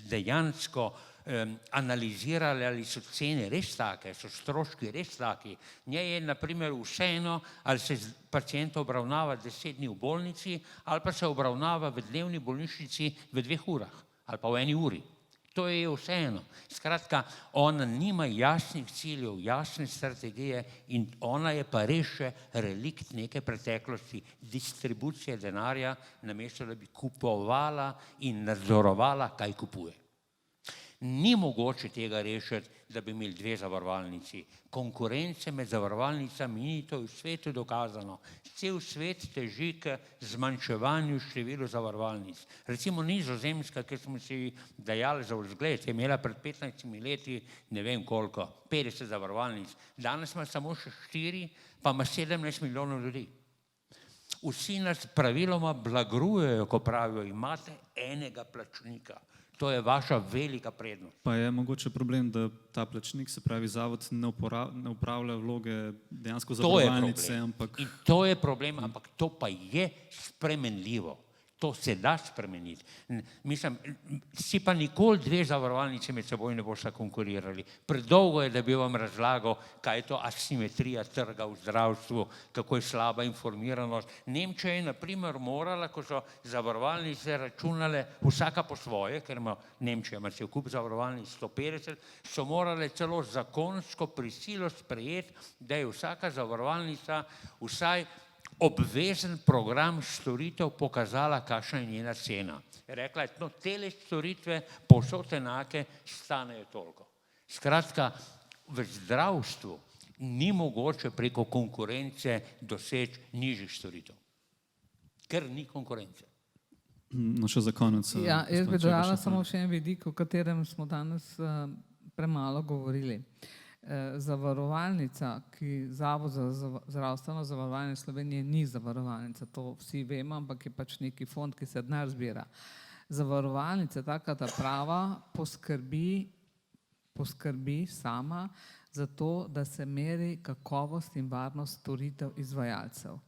dejansko analizirali, ali so cene res take, so stroški res taki. Njej je na primer vseeno, ali se pacient obravnava 10 dni v bolnici, ali pa se obravnava v dnevni bolnišnici v 2 urah, ali pa v 1 uri. To je vseeno. Skratka, ona nima jasnih ciljev, jasne strategije in ona je pa res še relikt neke preteklosti, distribucije denarja, namesto da bi kupovala in nadzorovala, kaj kupuje. Ni mogoče tega rešiti, da bi imeli 2 zavarovalnici. Konkurence med zavarovalnicami ni, to v svetu dokazano. Cel svet teži k zmanjševanju števila zavarovalnic. Recimo Nizozemska, ki smo si dajali za vzgled, je imela pred 15 leti ne vem koliko, 50 zavarovalnic. Danes ima samo še 4, pa ima 17 milijonov ljudi. Vsi nas praviloma blagrujejo, ko pravijo, imate enega plačnika. To je vaša velika prednost. Pa je mogoče problem, da ta plačnik, se pravi zavod, ne upravlja vloge dejansko zavarovalnice, ampak... In to je problem, ampak to pa je spremenljivo. To se da spremeniti. Mislim, si pa nikoli 2 zavarovalnice med seboj ne bosta konkurirali. Predolgo je, da bi vam razlagal, kaj je to asimetrija trga v zdravstvu, kako je slaba informiranost. Nemčija je na primer morala, ko so zavarovalnice računale vsaka po svoje, ker ima Nemčija ima cel kup zavarovalnic 150, so morale celo zakonsko prisilo sprejeti, da je vsaka zavarovalnica vsaj obvezen program storitev pokazala, kakšna je njena cena. Rekla je, no, tele storitve povsod enake stanejo toliko. Skratka, v zdravstvu ni mogoče preko konkurence doseči nižjih storitev, ker ni konkurence. No, še za konec. Ja, jaz bi dodala samo še en vidik, o katerem smo danes premalo govorili. Zavarovalnica, ki Zavod za zdravstveno zavarovanje Slovenije ni zavarovalnica, to vsi vemo, ampak je pač neki fond, ki se denar zbira. Zavarovalnica, taka ta prava, poskrbi sama za to, da se meri kakovost in varnost storitev izvajalcev.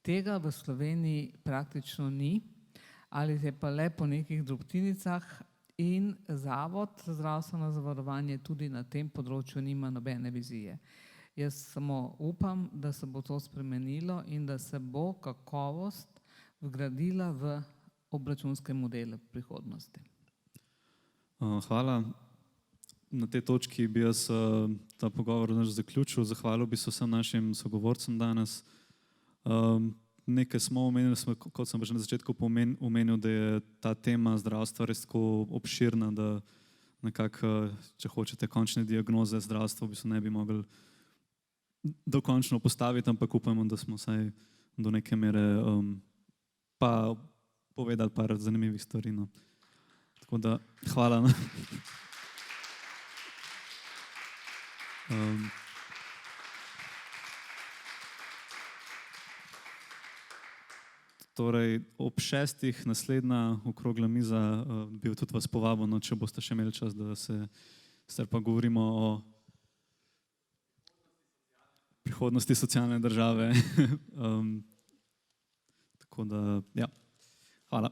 Tega v Sloveniji praktično ni, ali je pa le po nekih drobtinicah, in Zavod za zdravstveno zavarovanje tudi na tem področju nima nobene vizije. Jaz samo upam, da se bo to spremenilo in da se bo kakovost vgradila v obračunske modele v prihodnosti. Hvala. Na tej točki bi jaz ta pogovor zaključil. Zahvalil bi se vsem našim sogovorcem danes. Nekaj smo omenili, kot sem že na začetku omenil, da je ta tema zdravstva res tako obširna, da nekako, če hočete, končne diagnoze zdravstva bi se ne bi mogli dokončno postaviti, ampak upamo, da smo vsaj do neke mere pa povedali par zanimivih stvari. No. Tako da, hvala. Torej, ob 6. naslednja okrogla miza, bi tudi vas povabil, no, če boste še imeli čas, da se sicer pa govorimo o prihodnosti socialne države. Tako da, ja, hvala.